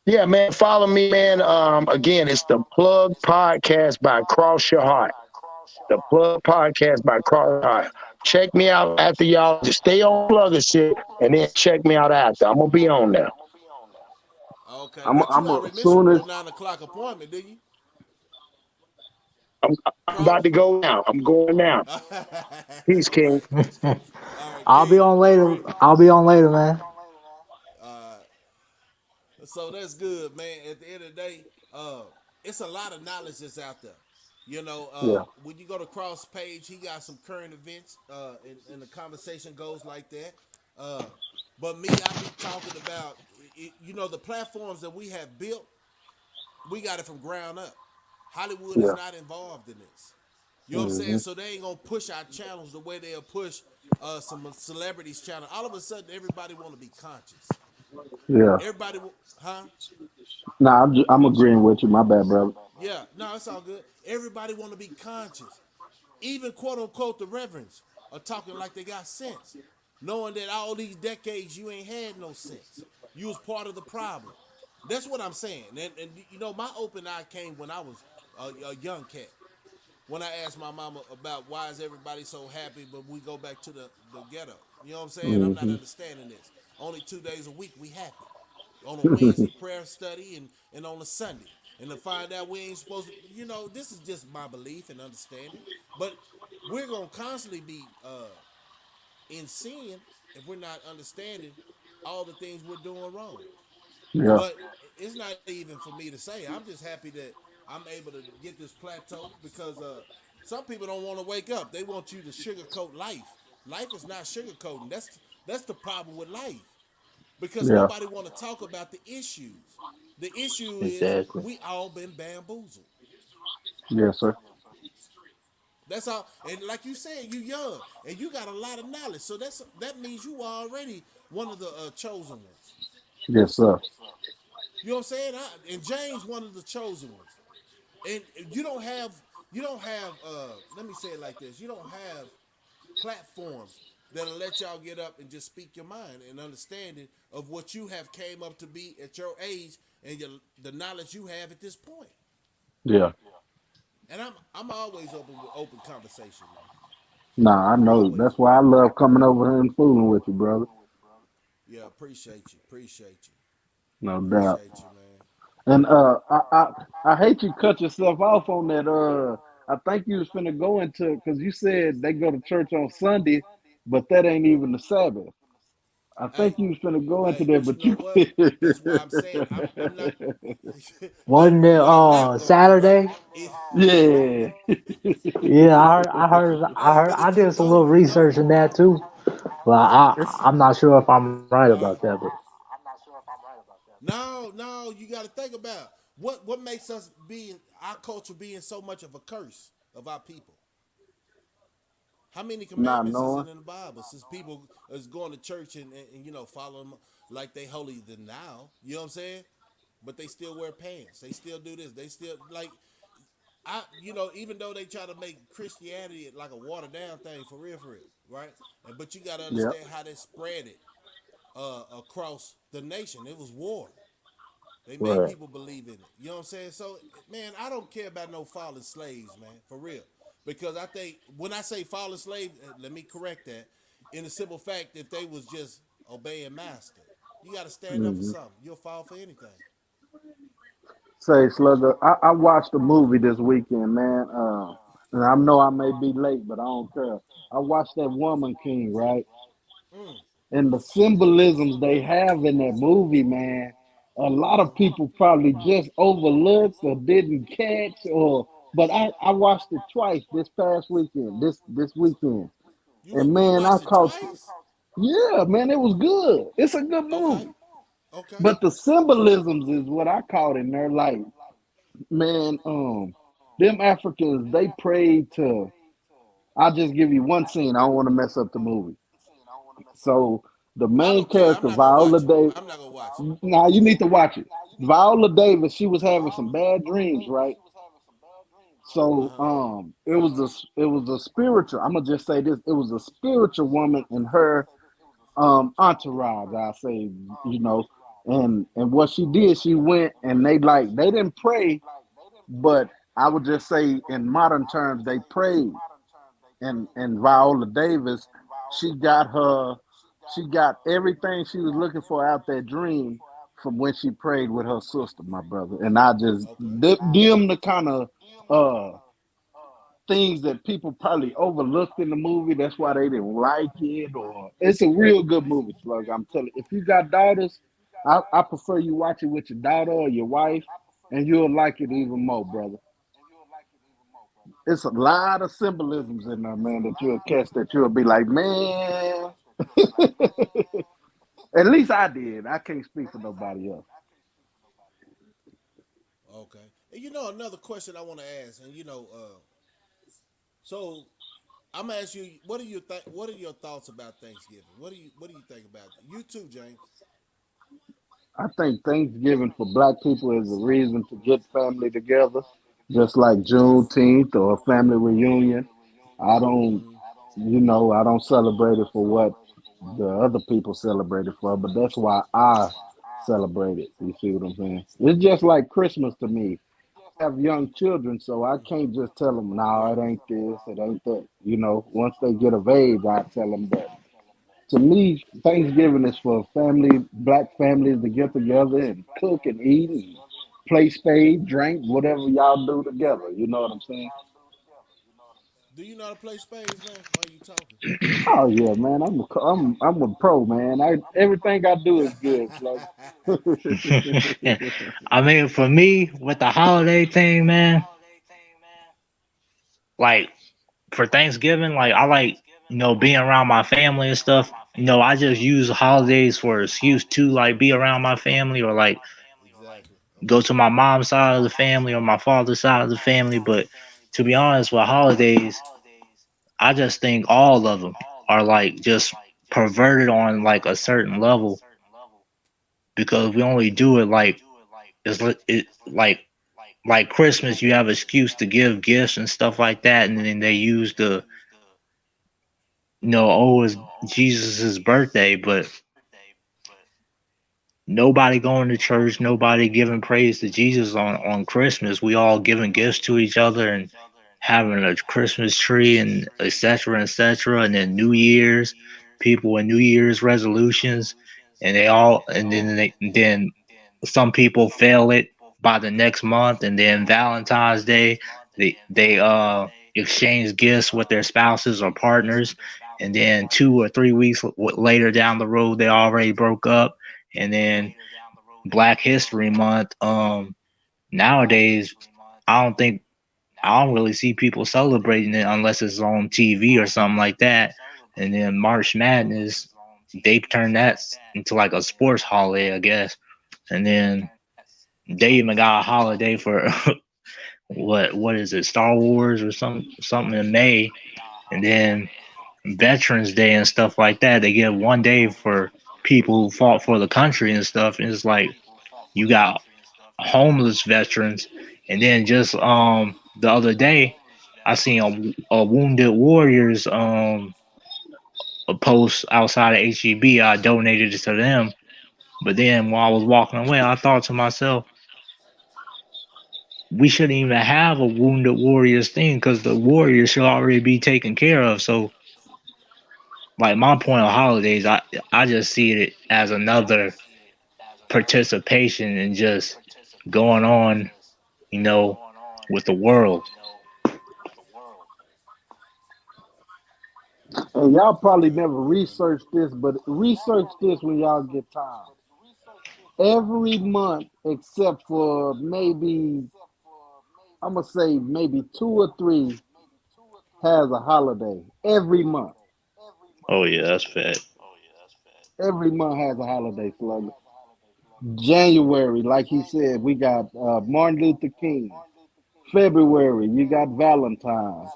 Yeah, man. Follow me, man. Again, it's the Plug Podcast by Cross Your Heart. The Plug Podcast by Cross Your Heart. Check me out after y'all. Just stay on Plug and shit, and then check me out after. I'm gonna be on there. Okay, I'm. but you I'm. already missed Soon your as. 9 o'clock appointment, did you, I'm about Cross? to go now. I'm going now. All Peace, King. right, I'll be King. on later. I'll be on later, man. Uh, so that's good, man. At the end of the day, it's a lot of knowledge that's out there. You know, Yeah. when you go to Cross page, he got some current events, and the conversation goes like that. Uh, but me, I be talking about, the platforms that we have built. We got it from ground up. Hollywood is Yeah. not involved in this. You know what I'm saying? Hmm. So they ain't gonna push our channels the way they'll push some celebrities' channel. All of a sudden, everybody want to be conscious. Yeah. Everybody, huh? Nah, I'm agreeing with you. My bad, brother. Yeah, no, it's all good. Everybody want to be conscious. Even quote unquote the reverends are talking like they got sense, knowing that all these decades you ain't had no sense. You was part of the problem. That's what I'm saying. And my open eye came when I was a young cat. When I asked my mama about why is everybody so happy, but we go back to the ghetto. You know what I'm saying? I'm not Hmm. understanding this. Only 2 days a week we happy. On a Wednesday prayer study and on a Sunday. And to find out we ain't supposed to, this is just my belief and understanding. But we're gonna constantly be in sin if we're not understanding all the things we're doing wrong. Yeah. But it's not even for me to say. I'm just happy that I'm able to get this plateau because some people don't want to wake up. They want you to sugarcoat life. Life is not sugarcoating. That's the problem with life because Yeah. nobody want to talk about the issues. The issue is Exactly. we all been bamboozled. Yes, sir. That's all. And like you said, you young and you got a lot of knowledge. So that means you are already one of the chosen ones. Yes, sir. You know what I'm saying? And James one of the chosen ones. And you don't have let me say it like this. You don't have platforms that'll let y'all get up and just speak your mind and understanding of what you have came up to be at your age and the knowledge you have at this point. Yeah. And I'm always open with open conversation, man. Nah, I know. Always That's open. why I love coming over here and fooling with you, brother. Yeah, appreciate you. Appreciate you. No doubt. Appreciate you, man. And I hate you cut yourself off on that. I think you was finna go into because you said they go to church on Sunday, but that ain't even the Sabbath. I Hey, think you was finna go into hey, that, but you but know you. what? That's why I'm saying I'm not. Look, Wasn't it what I'm not gonna do, right? Saturday? Is Yeah. Yeah, I did some little no. research in that too. But It's I'm not sure if I'm right about that. Huh? But No, no. You got to think about what makes us being our culture being so much of a curse of our people. How many not commandments is knowing. in the Bible? Since people is going to church and follow them like they holy than now, you know what I'm saying? But they still wear pants. They still do this. They still like even though they try to make Christianity like a watered down thing for real, right? But you got to Yep. understand how they spread it across the nation. It was war. They made right. people believe in it. You know what I'm saying? So, man, I don't care about no fallen slaves, man, for real. Because I think when I say fallen slave, let me correct that. In the simple fact that they was just obeying master. You got to stand up for Hmm. something. You'll fall for anything. Say, Slugger, I watched a movie this weekend, man. And I know I may be late, but I don't care. I watched that Woman King, right? Mm, And the symbolisms they have in that movie, man, a lot of people probably just overlooked or didn't catch or but I watched it twice this past weekend, this weekend. And you man, I watched it caught twice? yeah, man, it was good. It's a good Okay, movie. okay. But the symbolisms is what I caught in there. Like, man, them Africans, they prayed to I'll just give you one scene. I don't want to mess up the movie. So the I main don't care. I'm character, not gonna Viola watch it. Davis. I'm not gonna watch it. Now you need to watch it. Viola Davis, she was having some bad dreams, right? Uh So huh. it was a spiritual. I'm gonna just say this. It was a spiritual woman in her entourage. I say, you know, and what she did, she went and they didn't pray, but I would just say in modern terms they prayed. And Viola Davis, she got her, she got everything she was looking for out that dream from when she prayed with her sister, my brother. And I just Okay. them the kind of uh things that people probably overlooked in the movie. That's why they didn't like it. Or it's a real good movie, Slug. I'm telling you. If you got daughters, I prefer you watch it with your daughter or your wife, and you'll like it even more, brother. It's a lot of symbolisms in there, man, that you'll catch that you'll be like, man. At least I did. I can't speak for nobody else. Okay. And another question I want to ask, and so I'm gonna ask you, what are your thoughts about Thanksgiving? What do you think about it? You too, James? I think Thanksgiving for black people is a reason to get family together, just like Yes. Juneteenth or a family reunion. I don't, Mm-hmm. I don't celebrate it for what the other people celebrate it for, but that's why I celebrate it. You see what I'm saying? It's just like Christmas to me. I have young children, so I can't just tell them, no, Right. it ain't this, it ain't that. Once they get of age, I tell them that. To me, Thanksgiving is for black families to get together and cook and eat and play spade, drink, whatever y'all do together. You know what I'm saying? Do you know how to play spades, man? Why are you talking? Oh yeah, man. I'm a pro, man. Everything I do is good, Slug. I mean, for me, with the holiday thing, man, like for Thanksgiving, like I like, being around my family and stuff. I just use holidays for excuse to like be around my family or like Exactly. go Okay. to my mom's side of the family or my father's side of the family. But to be honest, with holidays, I just think all of them are like just perverted on like a certain level because we only do it like it like Christmas. You have an excuse to give gifts and stuff like that, and then they use the oh, it's Jesus's birthday, but nobody going to church, nobody giving praise to Jesus on Christmas. We all giving gifts to each other and having a Christmas tree and etc. etc. And then New Year's, people with New Year's resolutions, and then some people fail it by the next month, and then Valentine's Day, they exchange gifts with their spouses or partners, and then 2 or 3 weeks later down the road they already broke up. And then Black History Month, nowadays I don't think I don't really see people celebrating it unless it's on TV or something like that. And then March Madness, they've turned that into like a sports holiday, I guess. And then they even got a holiday for what is it, Star Wars or something in May. And then Veterans Day and stuff like that. They get one day for people who fought for the country and stuff. And it's like you got homeless veterans, and then just the other day I seen a wounded warriors a post outside of HEB. I donated it to them, but then while I was walking away, I thought to myself, we shouldn't even have a wounded warriors thing because the warriors should already be taken care of. So, like my point of holidays, I just see it as another participation and just going on, you know, with the world. And y'all probably never researched this, but research this when y'all get time. Every month, except for maybe, I'm gonna say maybe two or three, has a holiday. Every month, Oh yeah, that's fat. every month has a holiday. Slugger. January, like he said, we got Martin Luther King. February, you got Valentine's.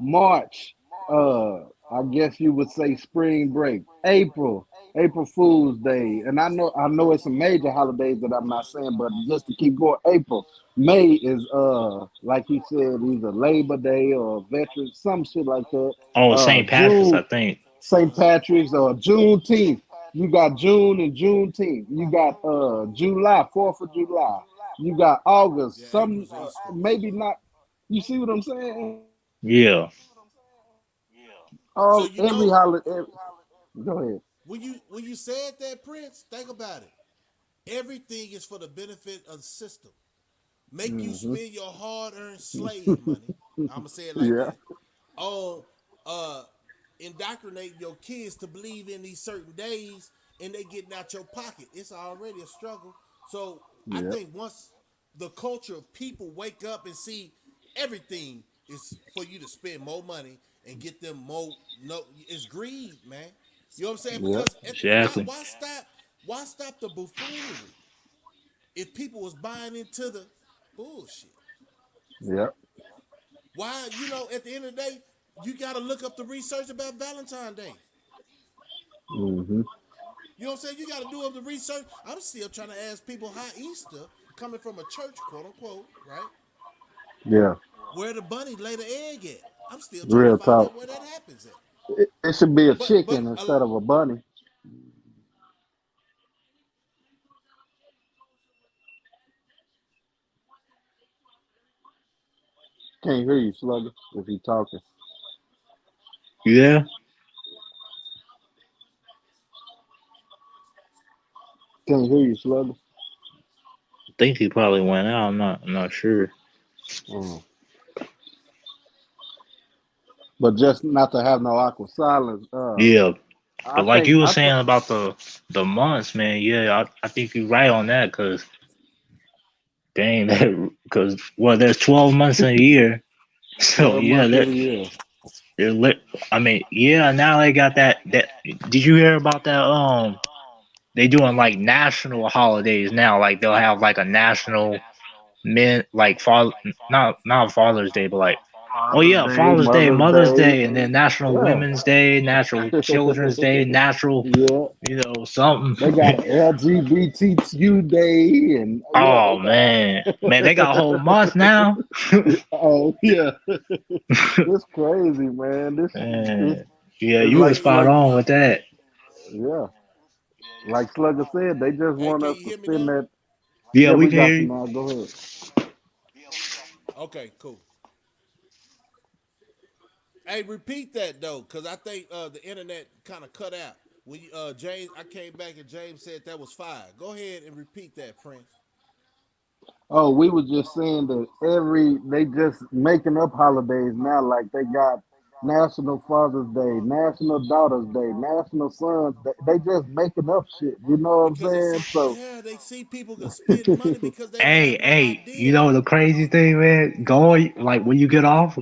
March, I guess you would say spring break. April Fool's Day. And I know it's some major holidays that I'm not saying, but just to keep going, April. May is like he said, either Labor Day or Veterans, some shit like that. Oh, St. Patrick's, I June, think. St. Patrick's or Juneteenth. You got June and Juneteenth. You got July, 4th of July. You got Yeah, August. Some April's Easter. maybe not. You see what I'm saying? Yeah. So All you every know holiday. Go ahead. when you said that, Prince, think about it. Everything is for the benefit of the system. Make you Hmm. spend your hard-earned slave money. I'm gonna say it like Yeah. this on uh indoctrinating your kids to believe in these certain days, and they getting out your pocket. It's already a struggle. So I Yeah. think once the culture of people wake up and see everything is for you to spend more money and get them more, no, it's greed, man. You know what I'm saying? Yeah. Because why Exactly. why stop the buffoonery if people was buying into the bullshit? Yeah. Why, at the end of the day, you got to look up the research about Valentine's Day. Hmm. You know what I'm saying? You got to do up the research. I'm still trying to ask people how Easter, coming from a church, quote unquote, right? Yeah. Where the bunny lay the egg at. I'm still trying to Real find talk. out where that happens at. It should be a But chicken instead of a bunny. Can't hear you, Slugger, if you talking. Yeah. Can't hear you, Slugger. I think he probably went out. I'm not sure. Mm. But just not to have no awkward silence. Yeah. I But like think you were I think saying about the months, man, yeah, I think you're right on that because dang that because well there's 12 months in a year. So 12 yeah, months in a year. they're lit. I mean, yeah, now they got that did you hear about that they doing like national holidays now, like they'll have like a national men like father not Father's Day, but like oh Father's yeah, Day, Father's Day, Mother's Mother's Day. Day, and then National Yeah. Women's Day, Natural Children's Day, Natural, Yeah. something. They got an LGBTQ day and yeah, they Oh got man, they got a whole month now. oh yeah. This crazy, man. This Man, yeah, is you were like hey, spot on with that. yeah. Like Slugger said, they just hey, want can us you to hear me spend now? that. Yeah, Yeah, we we can hear got you you. now. Go ahead. Okay, cool. Hey, repeat that though, because I think the internet kind of cut out. When James, I came back and James said that was fire. Go ahead and repeat that, Prince. Oh, we were just saying that they just making up holidays now. Like they got National Father's Day, National Daughter's Day, National Sons Day. They just making up shit. You know what I'm Because they saying? see, So yeah, they see people can spend money because they don't Hey, have no hey, you idea. know the crazy thing, man? Go on, like when you get off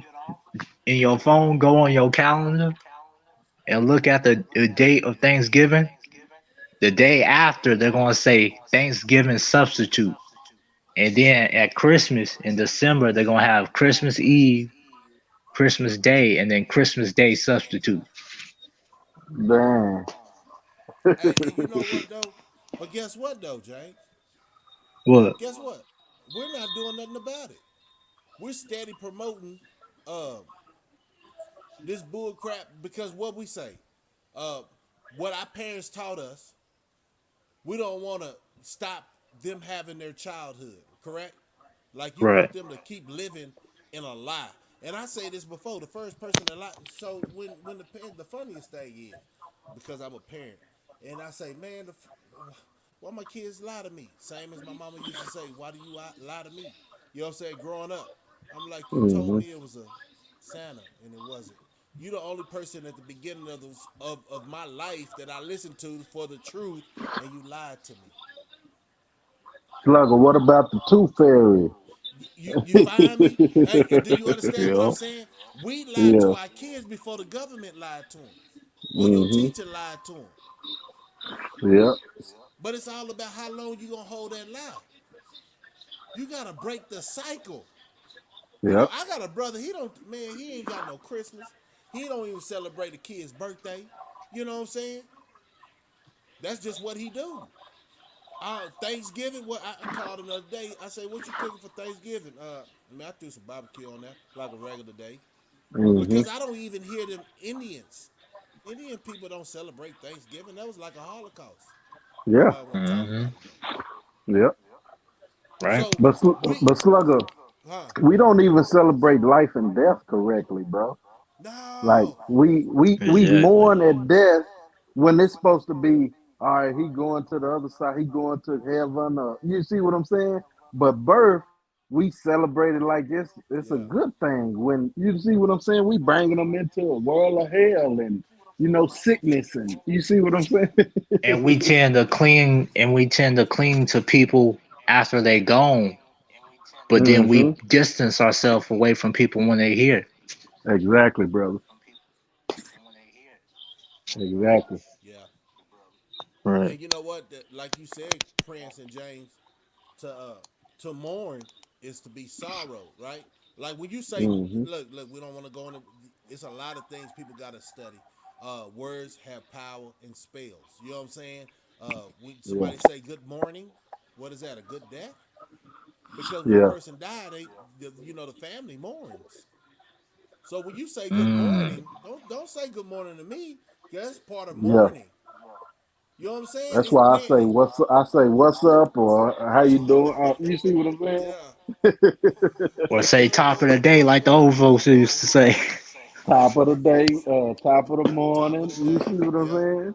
in your phone, go on your calendar and look at the date of Thanksgiving. The day after, they're gonna say Thanksgiving substitute, and then at Christmas in December, they're gonna have Christmas Eve, Christmas Day, and then Christmas Day substitute. damn. Hey, and you know what though? But guess what though, James? What? Guess what? We're not doing nothing about it. We're steady promoting uh this bull crap because what we say, uh, what our parents taught us, we don't want to stop them having their childhood. Correct? Like you Right. want them to keep living in a lie. And I say this before, the first person that lie. So when the funniest thing is, because I'm a parent, and I say, man, why my kids lie to me? Same as my mama used to say, why do you lie to me? You know what I'm saying? Growing up, I'm like, you told Hmm. me it was a Santa, and it wasn't. You the only person at the beginning of my life that I listened to for the truth, and you lied to me. Slugger, what about the Tooth Fairy? You find me? Hey, do you understand what I'm Yeah. saying? We lied Yeah. to our kids before the government lied to them, or your Hmm. teacher lied to them. Yeah. But it's all about how long you gonna hold that lie. You gotta break the cycle. You know, Yep. I got a brother. He don't, man. He ain't got no Christmas. He don't even celebrate a kid's birthday. You know what I'm saying? That's just what he do. Thanksgiving. What I called him the other day. I say, "What you cooking for Thanksgiving?" Man, I threw some barbecue on there like a regular day. Hmm. Because I don't even hear them Indians. Indian people don't celebrate Thanksgiving. That was like a Holocaust. Yeah. Nobody want to talk Hmm. about it. Yep. Right. So we, But Slugger, huh? we don't even celebrate life and death correctly, bro. Like No. we Exactly. mourn at death when it's supposed to be, all right, he going to the other side, he going to heaven, or you see what I'm saying? But birth, we celebrate it like it's a Yeah. good thing. When you see what I'm saying, we bringing them into a world of hell and sickness, and you see what I'm saying? And we tend to cling to people after they gone, but then we Hmm. distance ourselves away from people when they're here. Exactly, brother. Exactly. Yeah. Right. And you know what? Like you said, Prince and James, to uh to mourn is to be sorrow, right? Like when you say, Hmm. look, we don't want to go into. It's a lot of things people got to study. Words have power and spells. You know what I'm saying? When Yeah. somebody say good morning, what is that? A good death? Because when a Yeah. person died, the family mourns. So when you say good Mm. morning, don't say good morning to me. 'Cause that's part of Yeah. mourning. You know what I'm saying? That's why Man, I say what's up or how you doing. You see what I'm yeah. saying? Or say top of the day like the old folks used to say. Top of the day, top of the Top of morning. the You day. see what I'm Yep. saying?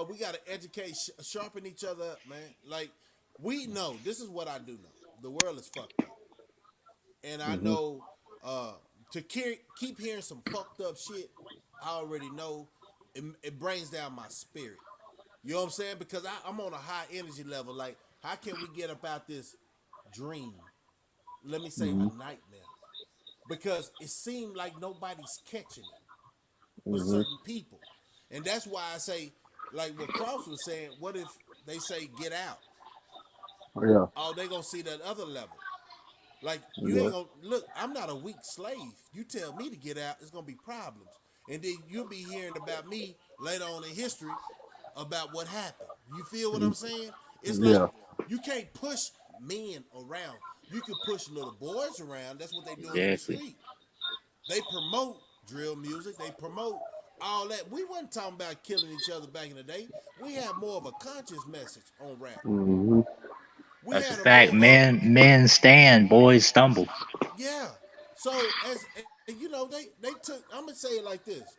We got to educate, sharpen each other up, man. Like, we know, this is what I do know. The world is fucked up. And I Hmm. know uh, to keep hearing some fucked up shit, I already know it brings down my spirit. You know what I'm saying? Because I'm on a high energy level. Like, how can we get about this dream? Let me say a Hmm. nightmare. Because it seemed like nobody's catching it but Hmm. certain people. And that's why I say, like what Cross was saying, what if they say get out? Yeah. Oh, they gonna see that other level. Like you Yeah. ain't gonna look, I'm not a weak slave. You tell me to get out, it's gonna be problems. And then you'll be hearing about me later on in history about what happened. You feel what I'm saying? It's like Yeah. you can't push men around. You can push little boys around. That's what they doing in the Exactly. street. They promote drill music. They promote all that. We wasn't talking about killing each other back in the day. We had more of a conscious message on rap. Hmm. We That's a had a fact. more up, Men stand, boys stumble. yeah. So they took. I'm gonna say it like this.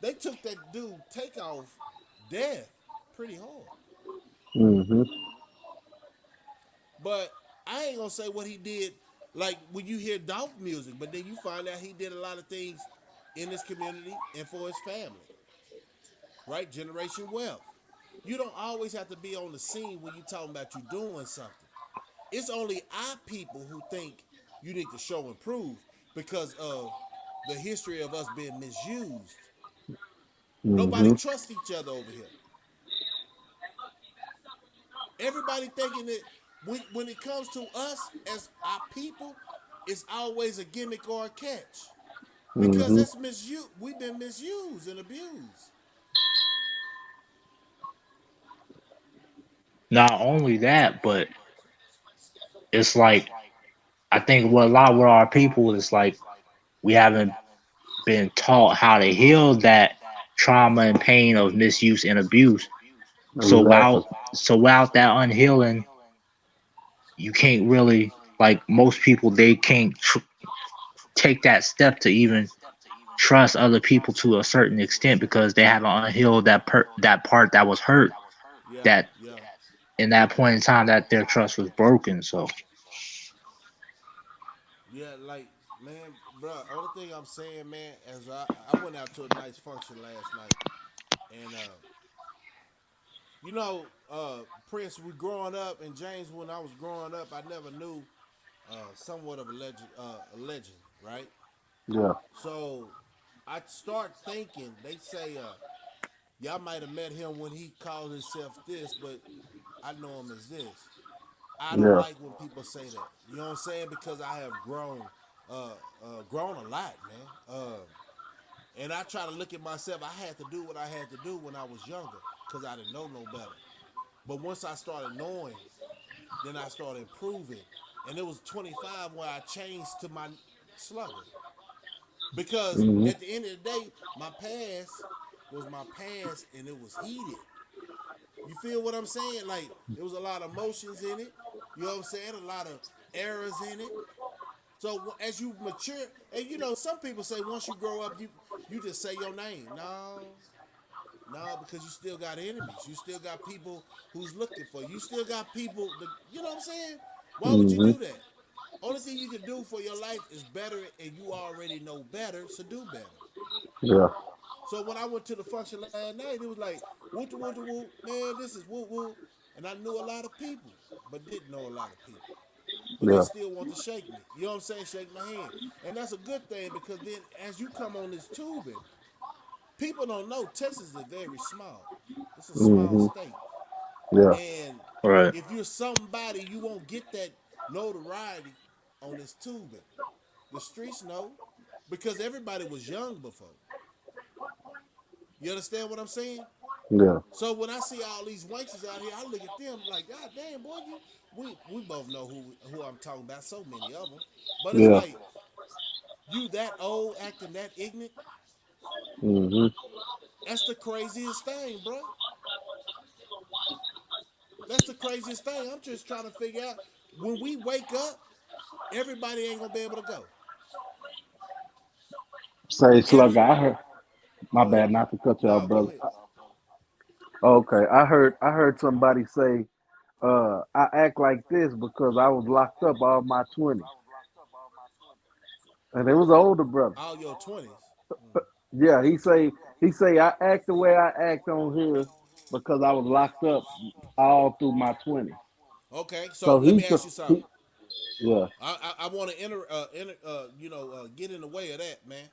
They took that dude Takeoff death pretty hard, Hmm. but I ain't gonna say what he did. Like when you hear Dolph music, but then you find out he did a lot of things in his community and for his family, right? Generation wealth. You don't always have to be on the scene when you're talking about you doing something. It's only our people who think you need to show and prove because of the history of us being misused. Nobody Mm-hmm. trusts each other over here. Everybody thinking that when it comes to us as our people, it's always a gimmick or a catch because Mm-hmm. that's misused. We've been misused and abused. Not only that, but it's like I think what a lot with our people is like we haven't been taught how to heal that trauma and pain of misuse and abuse. So Exactly. without that unhealing, you can't really like most people they can't take that step to even trust other people to a certain extent because they haven't unhealed that part that was hurt Yeah, that yeah, in that point in time that their trust was broken. So yeah. Like, man, bro. Only thing I'm saying, man, as I went out to a nice function last night, and Prince, we growing up, and James, when I was growing up, I never knew somewhat of a legend, right? Yeah. So I start thinking, they say, y'all might have met him when he called himself this, but I know him as this. I don't Yeah. like when people say that. You know what I'm saying? Because I have grown a lot, man. And I try to look at myself. I had to do what I had to do when I was younger because I didn't know no better. But once I started knowing, then I started improving. And it was 25 where I changed to my slugger. Because Mm-hmm. at the end of the day, my past was my past and it was heated. You feel what I'm saying? Like it was a lot of emotions in it. You know what I'm saying? A lot of errors in it. So as you mature, and some people say once you grow up, you just say your name. No, no, because you still got enemies. You still got people who's looking for you. You still got people. You know what I'm saying? Why would you Mm-hmm. do that? Only thing you can do for your life is better, and you already know better, so do better. Yeah. So when I went to the function last night, it was like woo woo woo, man, this is woo woo, and I knew a lot of people, but didn't know a lot of people. But they Yeah. still want to shake me. You know what I'm saying? Shake my hand, and that's a good thing because then as you come on this tubing, people don't know Texas is very small. It's a small Mm-hmm. state, Yeah. and right. if you're somebody, you won't get that notoriety on this tubing. The streets know because everybody was young before. You understand what I'm saying? Yeah. So when I see all these wanksters out here, I look at them like, God damn, boy, we both know who I'm talking about. So many of them, but it's Yeah. like you that old acting that ignorant. Mm-hmm. That's the craziest thing, bro. That's the craziest thing. I'm just trying to figure out when we wake up, everybody ain't gonna be able to go. Say slugger. Every I heard. My Go ahead. bad, not to cut you off, No, go brother. ahead. Okay, I heard somebody say, I act like this because I was locked up all my 20s, and it was an older brother. All your 20s. Yeah, he say I act the way I act on here because I was locked up all through my 20s. Okay, so So let me ask you something. yeah, I want to get in the way of that, man.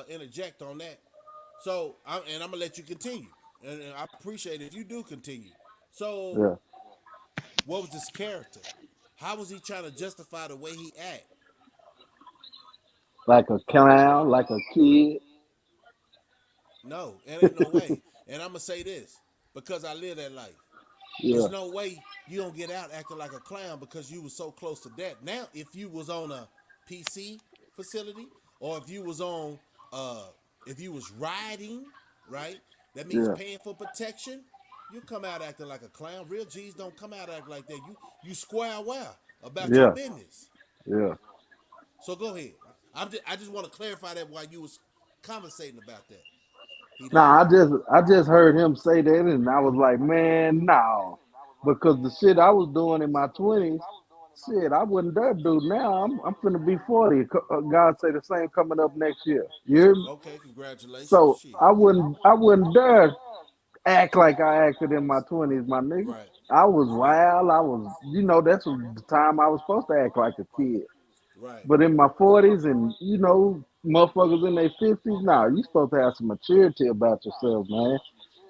Interject on that. So, I'm gonna let you continue, and I appreciate it if you do continue. So, yeah, what was his character? How was he trying to justify the way he act? like a clown, like a kid. No, it ain't no way. And I'm gonna say this because I live that life. Yeah, It's no way you don't get out acting like a clown because you was so close to death. Now, if you was on a PC facility or uh if you was riding, right? That means yeah, paying for protection. You come out acting like a clown. Real G's don't come out acting like that. You square well about your yeah, business. yeah. So go ahead. I just want to clarify that while you was conversating about that. He Nah, lied. I just heard him say that, and I was like, man, no, because the shit I was doing in my 20s. Shit, I wouldn't dare do now. I'm finna be 40. God say the same coming up next year. You hear me? Okay, congratulations. So Shit. I wouldn't dare act like I acted in my 20s, my nigga. Right. I was Right. wild. I was, that's the time I was supposed to act like a kid. Right. But in my 40s and, motherfuckers in their 50s, nah, you supposed to have some maturity about yourself, man.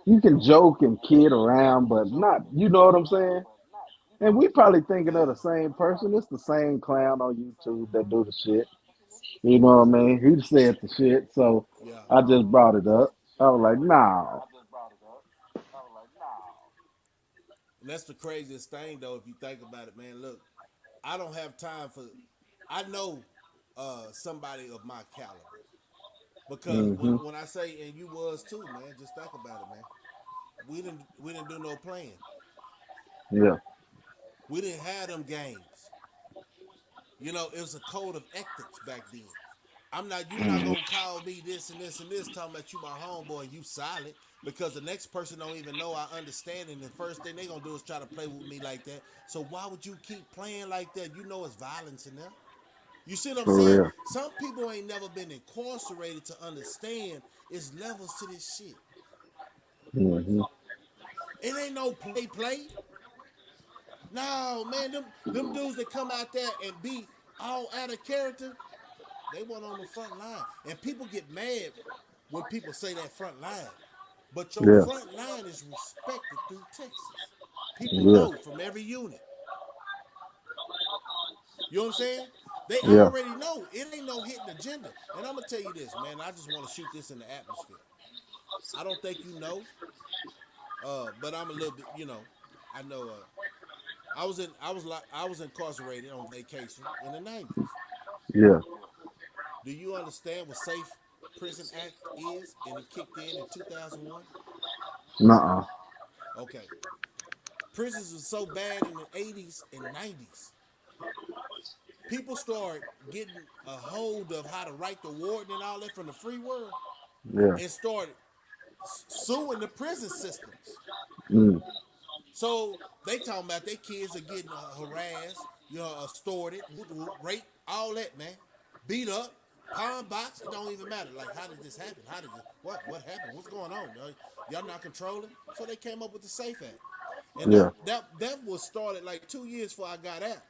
You can joke and kid around, but not, you know what I'm saying? And we probably thinking of Yeah. the same person. It's the same clown on YouTube that do the shit. You know what I mean? He said the shit, so Yeah. I just brought it up. I was like, nah. And that's the craziest thing though, if you think about it, man. Look, I don't have time for I know somebody of my caliber. Because Hmm. when I say and you was too, man, just think about it, man. We didn't do no playing. Yeah. We didn't have them games. You know, it was a code of ethics back then. You're not Hmm. gonna call me this and this and this talking about you my homeboy and you solid because the next person don't even know I understand and the first thing they gonna do is try to play with me like that. So why would you keep playing like that? You know it's violence in there. You see what I'm For saying? real. Some people ain't never been incarcerated to understand it's levels to this shit. Hmm. It ain't no play. No, man, them dudes that come out there and be all out of character, they weren't on the front line. And people get mad when people say that front line. But your Yeah. front line is respected through Texas. People Yeah. know from every unit. You know what I'm saying? They Yeah. already know. It ain't no hidden agenda. And I'm gonna tell you this, man. I just want to shoot this in the atmosphere. I don't think you know, but I'm a little bit, I know I was incarcerated on vacation in the 90s. Yeah. Do you understand what Safe Prison Act is? And it kicked in 2001. Nuh-uh. Okay. Prisons was so bad in the 80s and 90s. People start getting a hold of how to write the warden and all that from the free world Yeah. and started suing the prison systems. Mm. So they talking about their kids are getting harassed, extorted, raped, all that, man. Beat up, palm box. It don't even matter. Like, how did this happen? How did this? What happened? What's going on? Y'all not controlling? So they came up with the Safe Act, and that Yeah. that that was started like 2 years before I got out.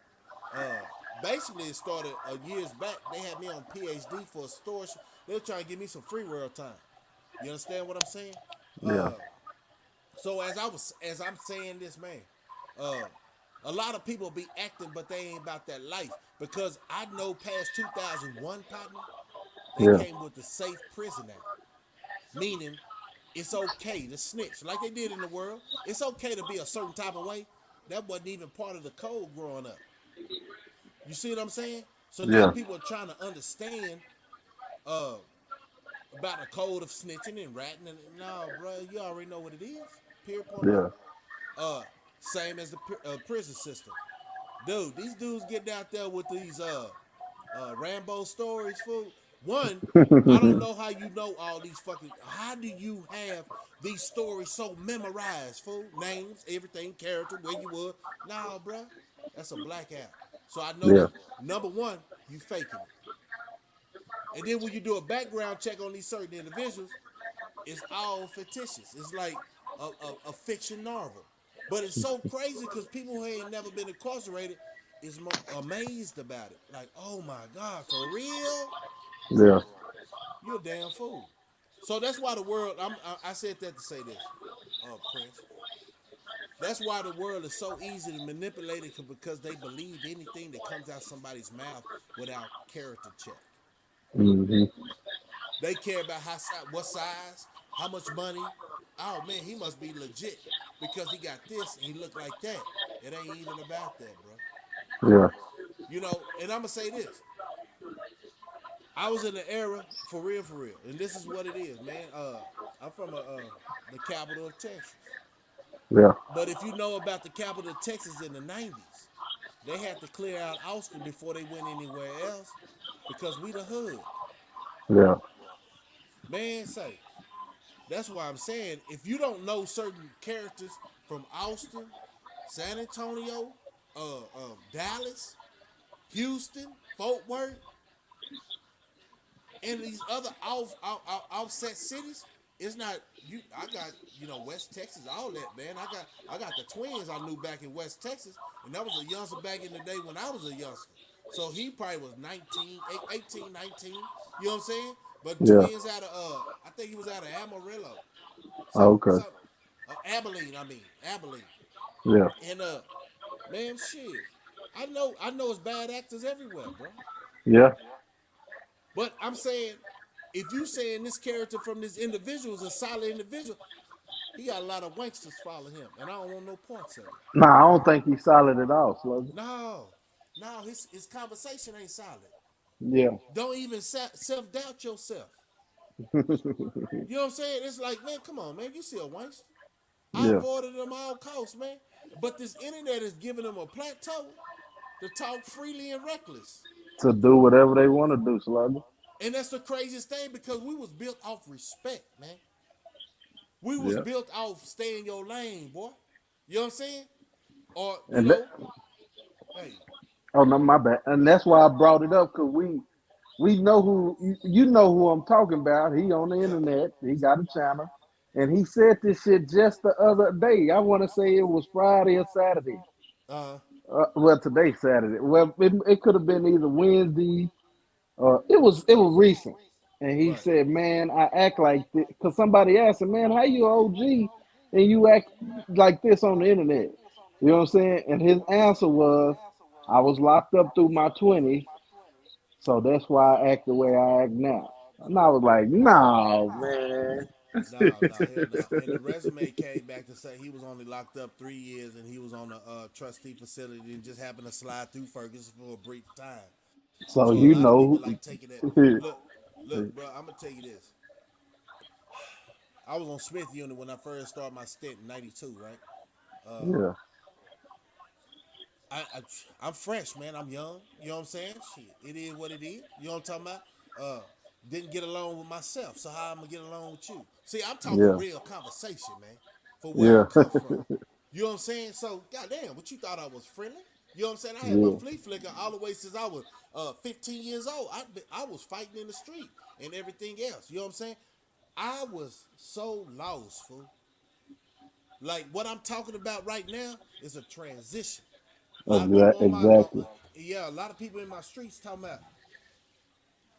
Uh, Basically, it started years back. They had me on PhD for extortion. They were trying to give me some free world time. You understand what I'm saying? Yeah. Uh, so as I'm saying this, man, uh, a lot of people be acting, but they ain't about that life. Because I know past 2001, partner, they Yeah. came with the Safe Prison Act, meaning it's okay to snitch, like they did in the world. It's okay to be a certain type of way. That wasn't even part of the code growing up. You see what I'm saying? So now Yeah. people are trying to understand uh, about the code of snitching and ratting. And no, bro, you already know what it is. Period. Point blank. Yeah. Uh, Same as the prison system, dude. These dudes getting out there with these Rambo stories, fool. One, I don't know how you know all these fucking. How do you have these stories so memorized, fool? Names, everything, character, where you were. Nah, bruh, that's a blackout. So I know Yeah. that number one, you faking it, and then when you do a background check on these certain individuals, it's all fictitious. It's like a fiction novel. But it's so crazy because people who ain't never been incarcerated is amazed about it. Like, oh my God, for real? Yeah. You're a damn fool. So that's why the world, I said that to say this, Prince. That's why the world is so easy to manipulate it because they believe anything that comes out somebody's mouth without character check. Hmm. They care about what size, how much money. Oh man, he must be legit because he got this and he look like that. It ain't even about that, bro. Yeah. And I'm gonna say this: I was in the era for real, and this is what it is, man. I'm from the capital of Texas, Yeah. but if you know about the capital of Texas in the '90s, they had to clear out Austin before they went anywhere else because we the hood, Yeah. man. Say that's why I'm saying if you don't know certain characters from Austin, San Antonio, Dallas, Houston, Fort Worth, and these other offset cities. It's not you. I got West Texas, all that man. I got the twins I knew back in West Texas, and that was a youngster back in the day when I was a youngster. So he probably was 19, 18, 19. You know what I'm saying? But Yeah. twins out of I think he was out of Amarillo, Okay. some Abilene. I mean Abilene, Yeah. and man, shit. I know it's bad actors everywhere, bro. Yeah. But I'm saying, if you saying this character from this individual is a solid individual, he got a lot of wanksters follow him, and I don't want no parts of it. Nah, I don't think he's solid at all, Slugger. No, no, his conversation ain't solid. Yeah. Don't even self doubt yourself. You know what I'm saying? It's like, man, come on, man, you see a wankster. I Yeah. avoided them all costs, man. But this internet is giving them a plateau to talk freely and reckless. To do whatever they want to do, Slugger. And that's the craziest thing because we was built off respect, man. We was Yeah. built off stay in your lane, boy. You know what I'm saying? Or, And that, hey, oh no, my bad. And that's why I brought it up because we know who you know who I'm talking about. He on the yeah, internet. He got a channel, and he said this shit just the other day. I want to say it was Friday or Saturday. uh, Well, today's Saturday. Well, it could have been either Wednesday. It was recent, and he right. said, "Man, I act like this." Because somebody asked him, "Man, how you OG and you act like this on the internet?" You know what I'm saying? And his answer was, "I was locked up through my 20s, so that's why I act the way I act now." And I was like, "No, man." No, no, hell no. And the resume came back to say he was only locked up 3 years and he was on a trustee facility and just happened to slide through Ferguson for a brief time. So So a you lot of people know, like taking that. Look, look, bro, I'm gonna tell you this. I was on Smith Unit when I first started my stint in '92, right? Uh, yeah, I, I I'm fresh, man. I'm young. You know what I'm saying? Shit, it is what it is. You know what I'm talking about? Uh, didn't get along with myself, so how I'm gonna get along with you? See, I'm talking yeah, real conversation, man, for where I yeah, come from. You know what I'm saying? So, goddamn, what you thought I was friendly? You know what I'm saying? I had my yeah. flea flicker all the way since I was 15 years old. I was fighting in the street and everything else. You know what I'm saying? I was so lost, fool. Like what I'm talking about right now is a transition. A lot of people on my Exactly. yeah, a lot of people in my streets talking about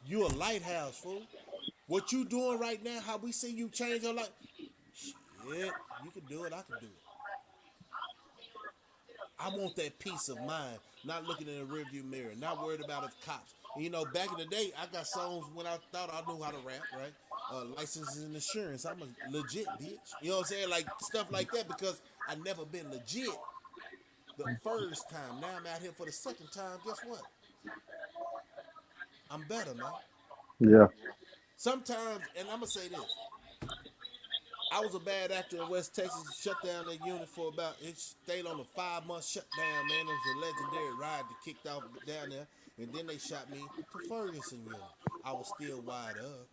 you a lighthouse, fool. What you doing right now, how we see you change your life. Shit, you can do it, I can do it. I want that peace of mind, not looking in the rearview mirror, not worried about if cops. And, back in the day, I got songs when I thought I knew how to rap, right? Licenses and insurance. I'm a legit bitch. You know what I'm saying? Like stuff like that because I never been legit the first time. Now I'm out here for the second time. Guess what? I'm better, man. Yeah, Sometimes, and I'm gonna say this: I was a bad actor in West Texas. Shut down that unit for about. It stayed on a 5 month shutdown. Man, it was a legendary ride that kicked off down there, and then they shot me to Ferguson unit. I was still wide up.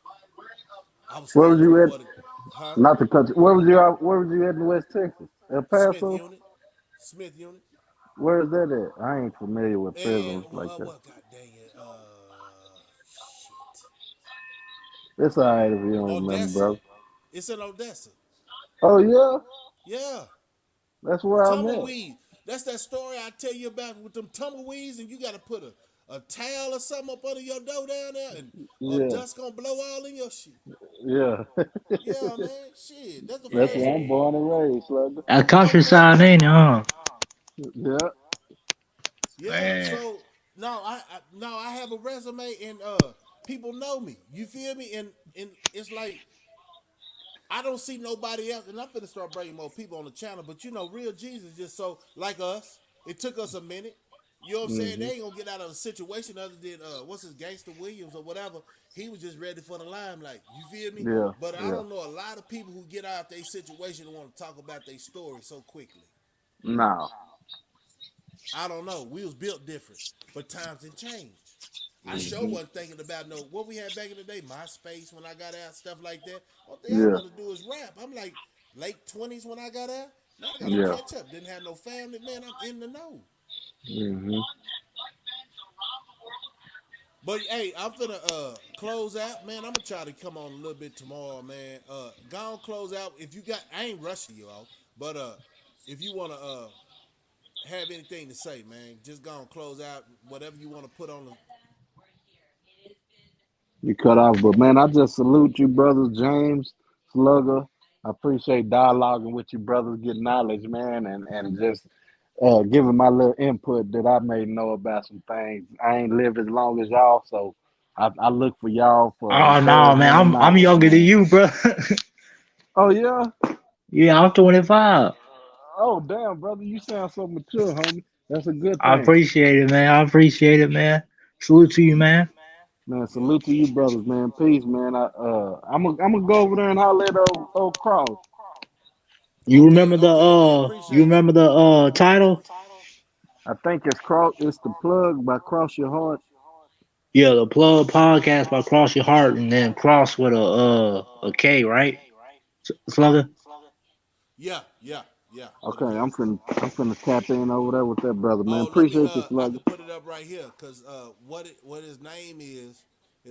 I was where still was looking you at? for the, huh? Not the country. Where was you out? Where was you at in West Texas? El Smith Paso. unit, Smith unit, Where is that at? I ain't familiar with and prisons like that. what? God dang it! Shit. It's all right if you don't remember, Odessa. bro. It's in Odessa. Oh yeah, Yeah. that's where I'm at. Tumbleweed. That's that story I tell you about with them tumbleweeds, and you got to put a towel or something up under your door down there, and or Yeah, dust gonna blow all in your shit. yeah. Yeah, man. Shit. That's the That's first. where I'm born and raised, Slugger. A Okay. countryside, ain't it, huh? Yeah, Yeah. Man. So no, I have a resume, and people know me. You feel me? And it's like I don't see nobody else, and I'm finna start bringing more people on the channel. But real Jesus just so like us. It took us a minute. You know what I'm saying? hmm, They ain't gonna get out of the situation other than what's his Gangster Williams or whatever. He was just ready for the limelight. You feel me? yeah, But I yeah. don't know a lot of people who get out their situation and want to talk about their story so quickly. Nah, I don't know. We was built different, but times didn't change. I sure hmm, wasn't thinking about what we had back in the day, MySpace when I got out, stuff like that. Only thing I yeah, want to do is rap. I'm like late 20s when I got out. Now I gotta yeah, catch up. Didn't have no family, man. I'm in the know. Hmm. But hey, I'm finna close out, man. I'm gonna try to come on a little bit tomorrow, man. Go on close out. If you got, I ain't rushing you all, but if you wanna have anything to say, man, just go on close out. Whatever you wanna put on the. You cut off, but man, I just salute you, brothers, James, Slugger. I appreciate dialoguing with you, brothers, getting knowledge, man, and just giving my little input that I may know about some things. I ain't lived as long as y'all, so I look for y'all for Oh no, man, encouragement and I'm knowledge, younger than man. you, bro. Oh yeah. Yeah, I'm 25. Oh damn, brother, you sound so mature, homie. That's a good I thing. appreciate it, man. I appreciate it, man. Salute to you, man. Man, Yep. salute to you, brothers, man. Peace, man. I'm gonna go over there and holler at old Cross. You Okay, remember the okay, man. you Appreciate you. remember the title? I think it's Cross. It's the plug by Cross Your Heart. Yeah, the Plug Podcast by Cross Your Heart and then Cross with a K, right? Slugger? Yeah, yeah, yeah. With a Okay, K. I'm finna tap in over there with that brother, man. Oh, let me. Appreciate you, I Slugger. can put it up right here because what his name is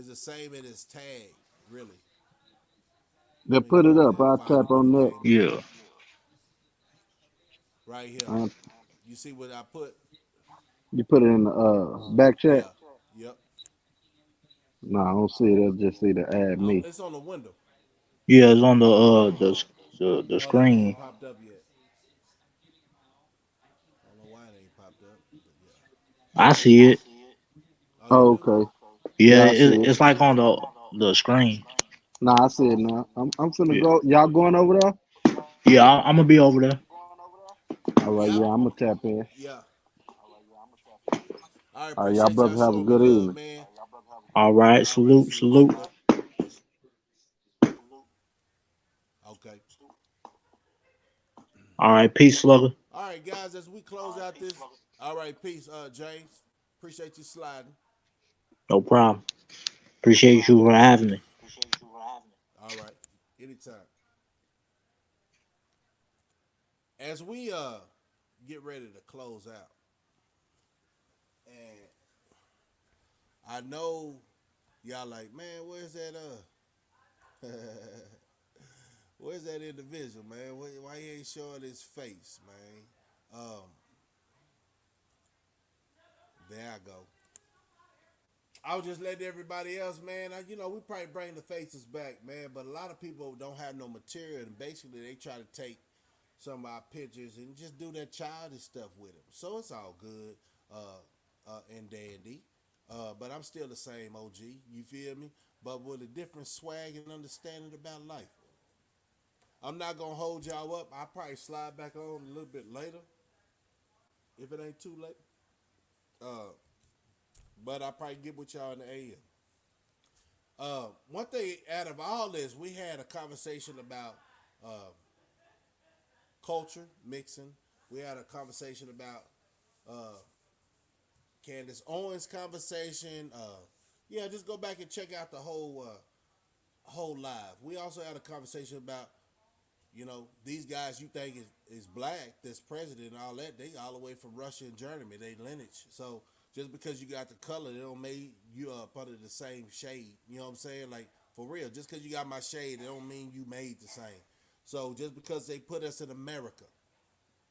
the same in his tag. Really. They Let me put go it over up. there and I'll find tap it when on he that. came in. Yeah. Right here. Uh, You see what I put? you put it in the back chat. Yeah. Yep. No, I don't see it. I'll just see the add me. It's on the window. Yeah, it's on the the Hold on, it ain't screen. popped up yet. I don't know why it ain't popped up, but yeah. I see it. Oh, you Oh, do? okay. Yeah, Yeah, I see it. it's like on the screen. Nah, I see it now. I'm finna Yeah. go. Y'all going over there? Yeah, I'm gonna be over there. All right. Yep. Yeah, I'm gonna tap in. Yeah. I All right, y'all appreciate y'all brothers have a showing me good love, evening. man. All right, All right, salute, salute, salute. salute. Okay. All right, peace, Slugger. All right, guys, as we close out this. All right, peace, James. Appreciate you sliding. No problem. Appreciate you for having me. All right. Anytime. As we get ready to close out, and I know y'all like, man, where's that where's that individual, man? Why he ain't showing his face, man? There I go. I was just letting everybody else, man. We probably bring the faces back, man. But a lot of people don't have no material, and basically they try to take some of our pictures and just do that childish stuff with them. So it's all good and dandy. But I'm still the same OG. You feel me? But with a different swag and understanding about life. I'm not gonna hold y'all up. I'll probably slide back on a little bit later if it ain't too late. Uh, but I'll probably get with y'all in the AM. One thing out of all this, we had a conversation about uh, culture mixing. We had a conversation about uh, Candace Owens' conversation. Yeah, just go back and check out the whole live. We also had a conversation about these guys you think is black, this president and all that, they all the way from Russia and Germany, they lineage. So just because you got the color, they don't make you up under the same shade. You know what I'm saying? Like, for real, just because you got my shade, it don't mean you made the same. So just because they put us in America,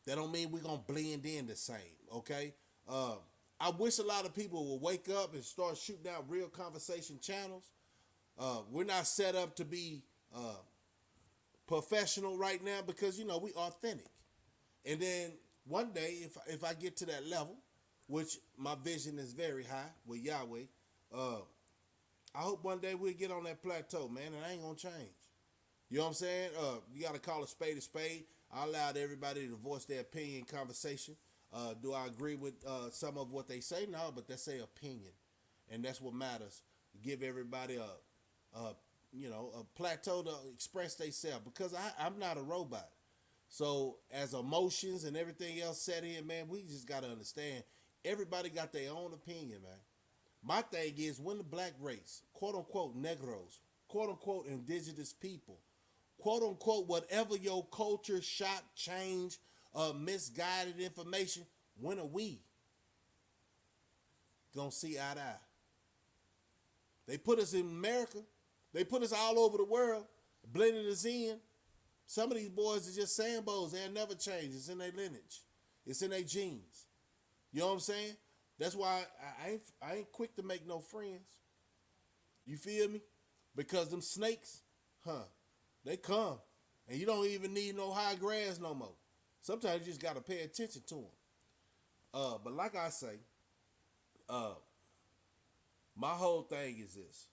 that don't mean we're going to blend in the same, okay? Um, I wish a lot of people would wake up and start shooting out real conversation channels. We're not set up to be professional right now because we authentic. And then one day, if I get to that level, which my vision is very high with Yahweh, uh, I hope one day we'll get on that plateau, man, and I ain't gonna change. You know what I'm saying? You gotta call a spade a spade. I allowed everybody to voice their opinion in conversation. Do I agree with some of what they say? No, but that's their opinion, and that's what matters. Give everybody a plateau to express themselves because I'm not a robot. So as emotions and everything else set in, man, we just gotta understand everybody got their own opinion, man. My thing is when the black race, quote unquote Negros, quote unquote indigenous people, quote unquote whatever your culture shot change misguided information, when are we? gonna see eye to eye. They put us in America. They put us all over the world, blended us in. Some of these boys are just sambos. They'll never change. It's in their lineage. It's in their genes. You know what I'm saying? That's why I ain't quick to make no friends. You feel me? Because them snakes, they come. And you don't even need no high grass no more. Sometimes you just got to pay attention to them. But like I say, my whole thing is this.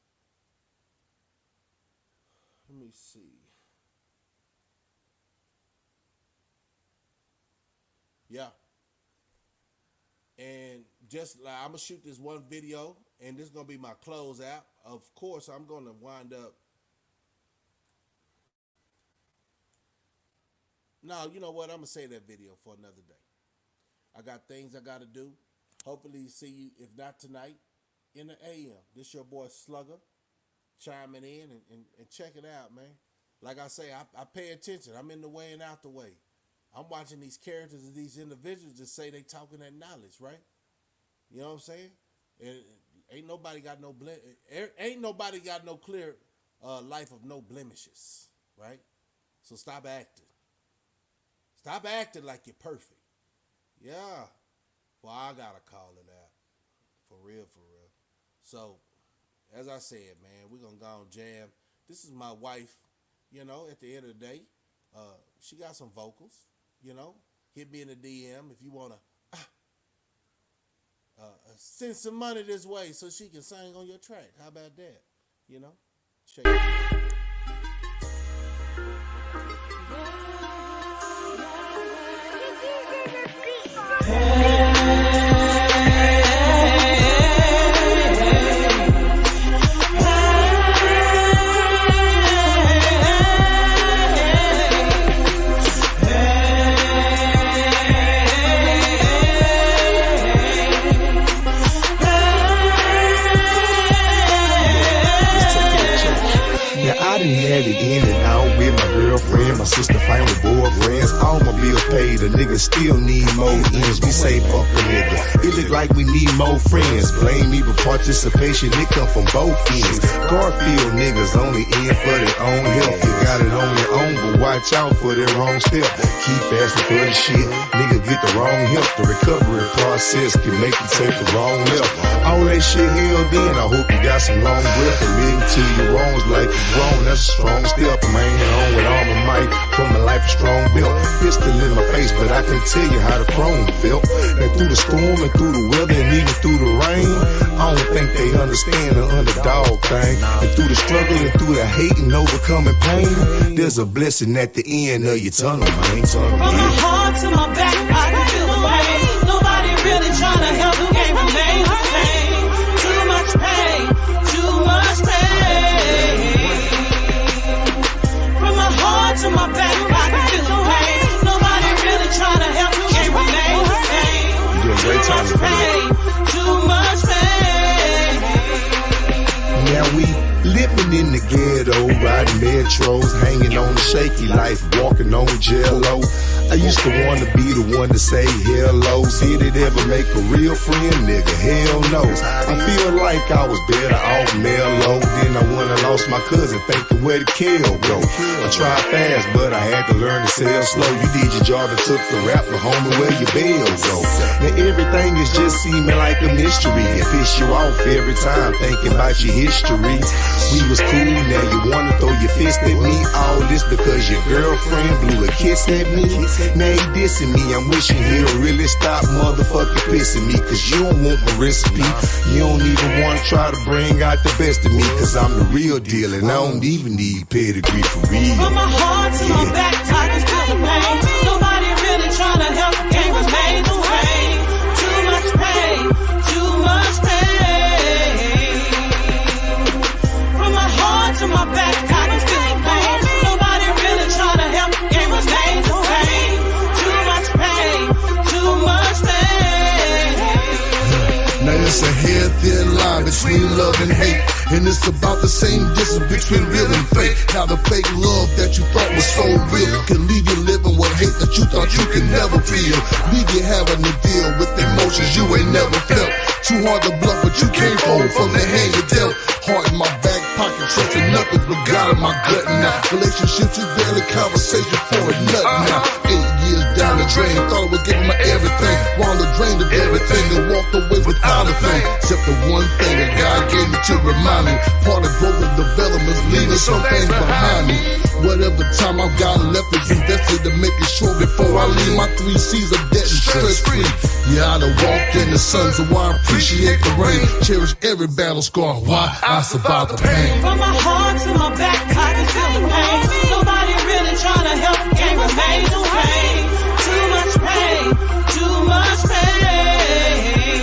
Let me see. Yeah. And just like I'm going to shoot this one video, and this is going to be my closeout. Of course, I'm going to wind up. No, you know what? I'm going to save that video for another day. I got things I got to do. Hopefully see you, if not tonight, in the AM. This your boy Slugger chiming in and check it out, man. Like I say, I pay attention. I'm in the way and out the way. I'm watching these characters and these individuals just say they talking that knowledge, right? You know what I'm saying? And ain't nobody got no clear life of no blemishes, right? So stop acting. Stop acting like you're perfect. Yeah. Well, I gotta call it out. For real, for real. So, as I said, man, we're gonna go and jam. This is my wife, you know, at the end of the day. She got some vocals, you know. Hit me in the DM if you wanna send some money this way so she can sing on your track. How about that? You know? Check it out. My sister, family, boyfriends, all my bills paid. A nigga still need more ends. We say fuck a nigga. It look like we need more friends. Blame me, but participation, it come from both ends. Garfield niggas only in for their own health. You got it on your own, but watch out for their wrong step. Keep asking for the shit. Nigga get the wrong help. The recovery process can make you take the wrong left. All that shit held in. I hope you got some long breath. Admitting to your wrongs like you wrong. That's a strong step. I'm hanging on with all my might. From my life a strong built. Pistol in my face, but I can tell you how the chrome felt. And through the storm and through the weather and even through the rain, I don't think they understand the underdog thing. And through the struggle and through the hate and overcoming pain, there's a blessing at the end of your tunnel, man. From my heart to my back, I can feel the pain. Nobody really trying to help me remain the same. Too much pain, too much pain. From my heart to my back, I can feel the pain. Nobody really trying to help me remain the same. Too much pain, too much pain. Now we living in the ghetto, riding metros, hanging on the shaky life, walking on jello. I used to want to be the one to say hello. Did it ever make a real friend, nigga? Hell no. I feel like I was better off mellow. Then I went and lost my cousin, thinking where the kill go. I tried fast, but I had to learn to sell slow. You did your job and took the rap, but homie, where your bills go? Now everything is just seeming like a mystery. It piss you off every time thinking about your history. We was cool, now you wanna throw your fist at me. All this because your girlfriend blew a kiss at me. Now he dissing me, I'm wishing he'll really stop motherfucking pissing me. Cause you don't want my recipe. You don't even wanna try to bring out the best of me. Cause I'm the real deal and I don't even need pedigree for real. From my heart to my back, I can feel the pain. Nobody really trying to help, can't remain the same. Too much pain, too much pain. From my heart to my back, I can feel the pain. Nobody really trying to help, can't remain the same. Too much pain, too much pain. Now it's a hair thin line between love and hate. And it's about the same distance between real and fake. Now the fake love that you thought was so real can leave you living with hate that you thought you could never feel. Leave you having to deal with emotions you ain't never felt. Too hard to bluff that you can't fold from the hand you dealt. Heart in my back pocket, trusting nothing but God in my gut now. Relationships is barely conversation for a nut now. 8 years down the drain, thought I was giving my everything. Wound the drain of everything and walked away without a thing. Except the one thing that God gave me to remind me. Part of growth and development, leaving some things behind me. Whatever time I've got left is invested to making sure before I leave my 3 C's of debt and stress free. Yeah, I done walked in the sun, so I appreciate the rain. Cherish every battle scar. Why? I survived the pain. From my heart to my back, I can feel the pain. Nobody really trying to help, can't remain the same. Too much pain, too much pain.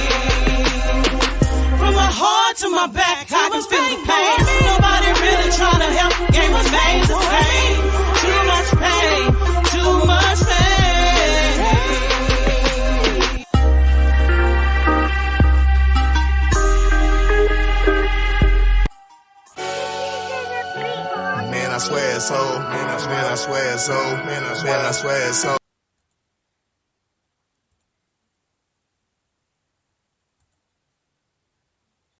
From my heart to my back, I can feel the pain. Nobody really trying to help, can't remain the same. Too much pain, too much pain. Man, I swear it's so. Man, I swear it's so. Man, I swear it's so.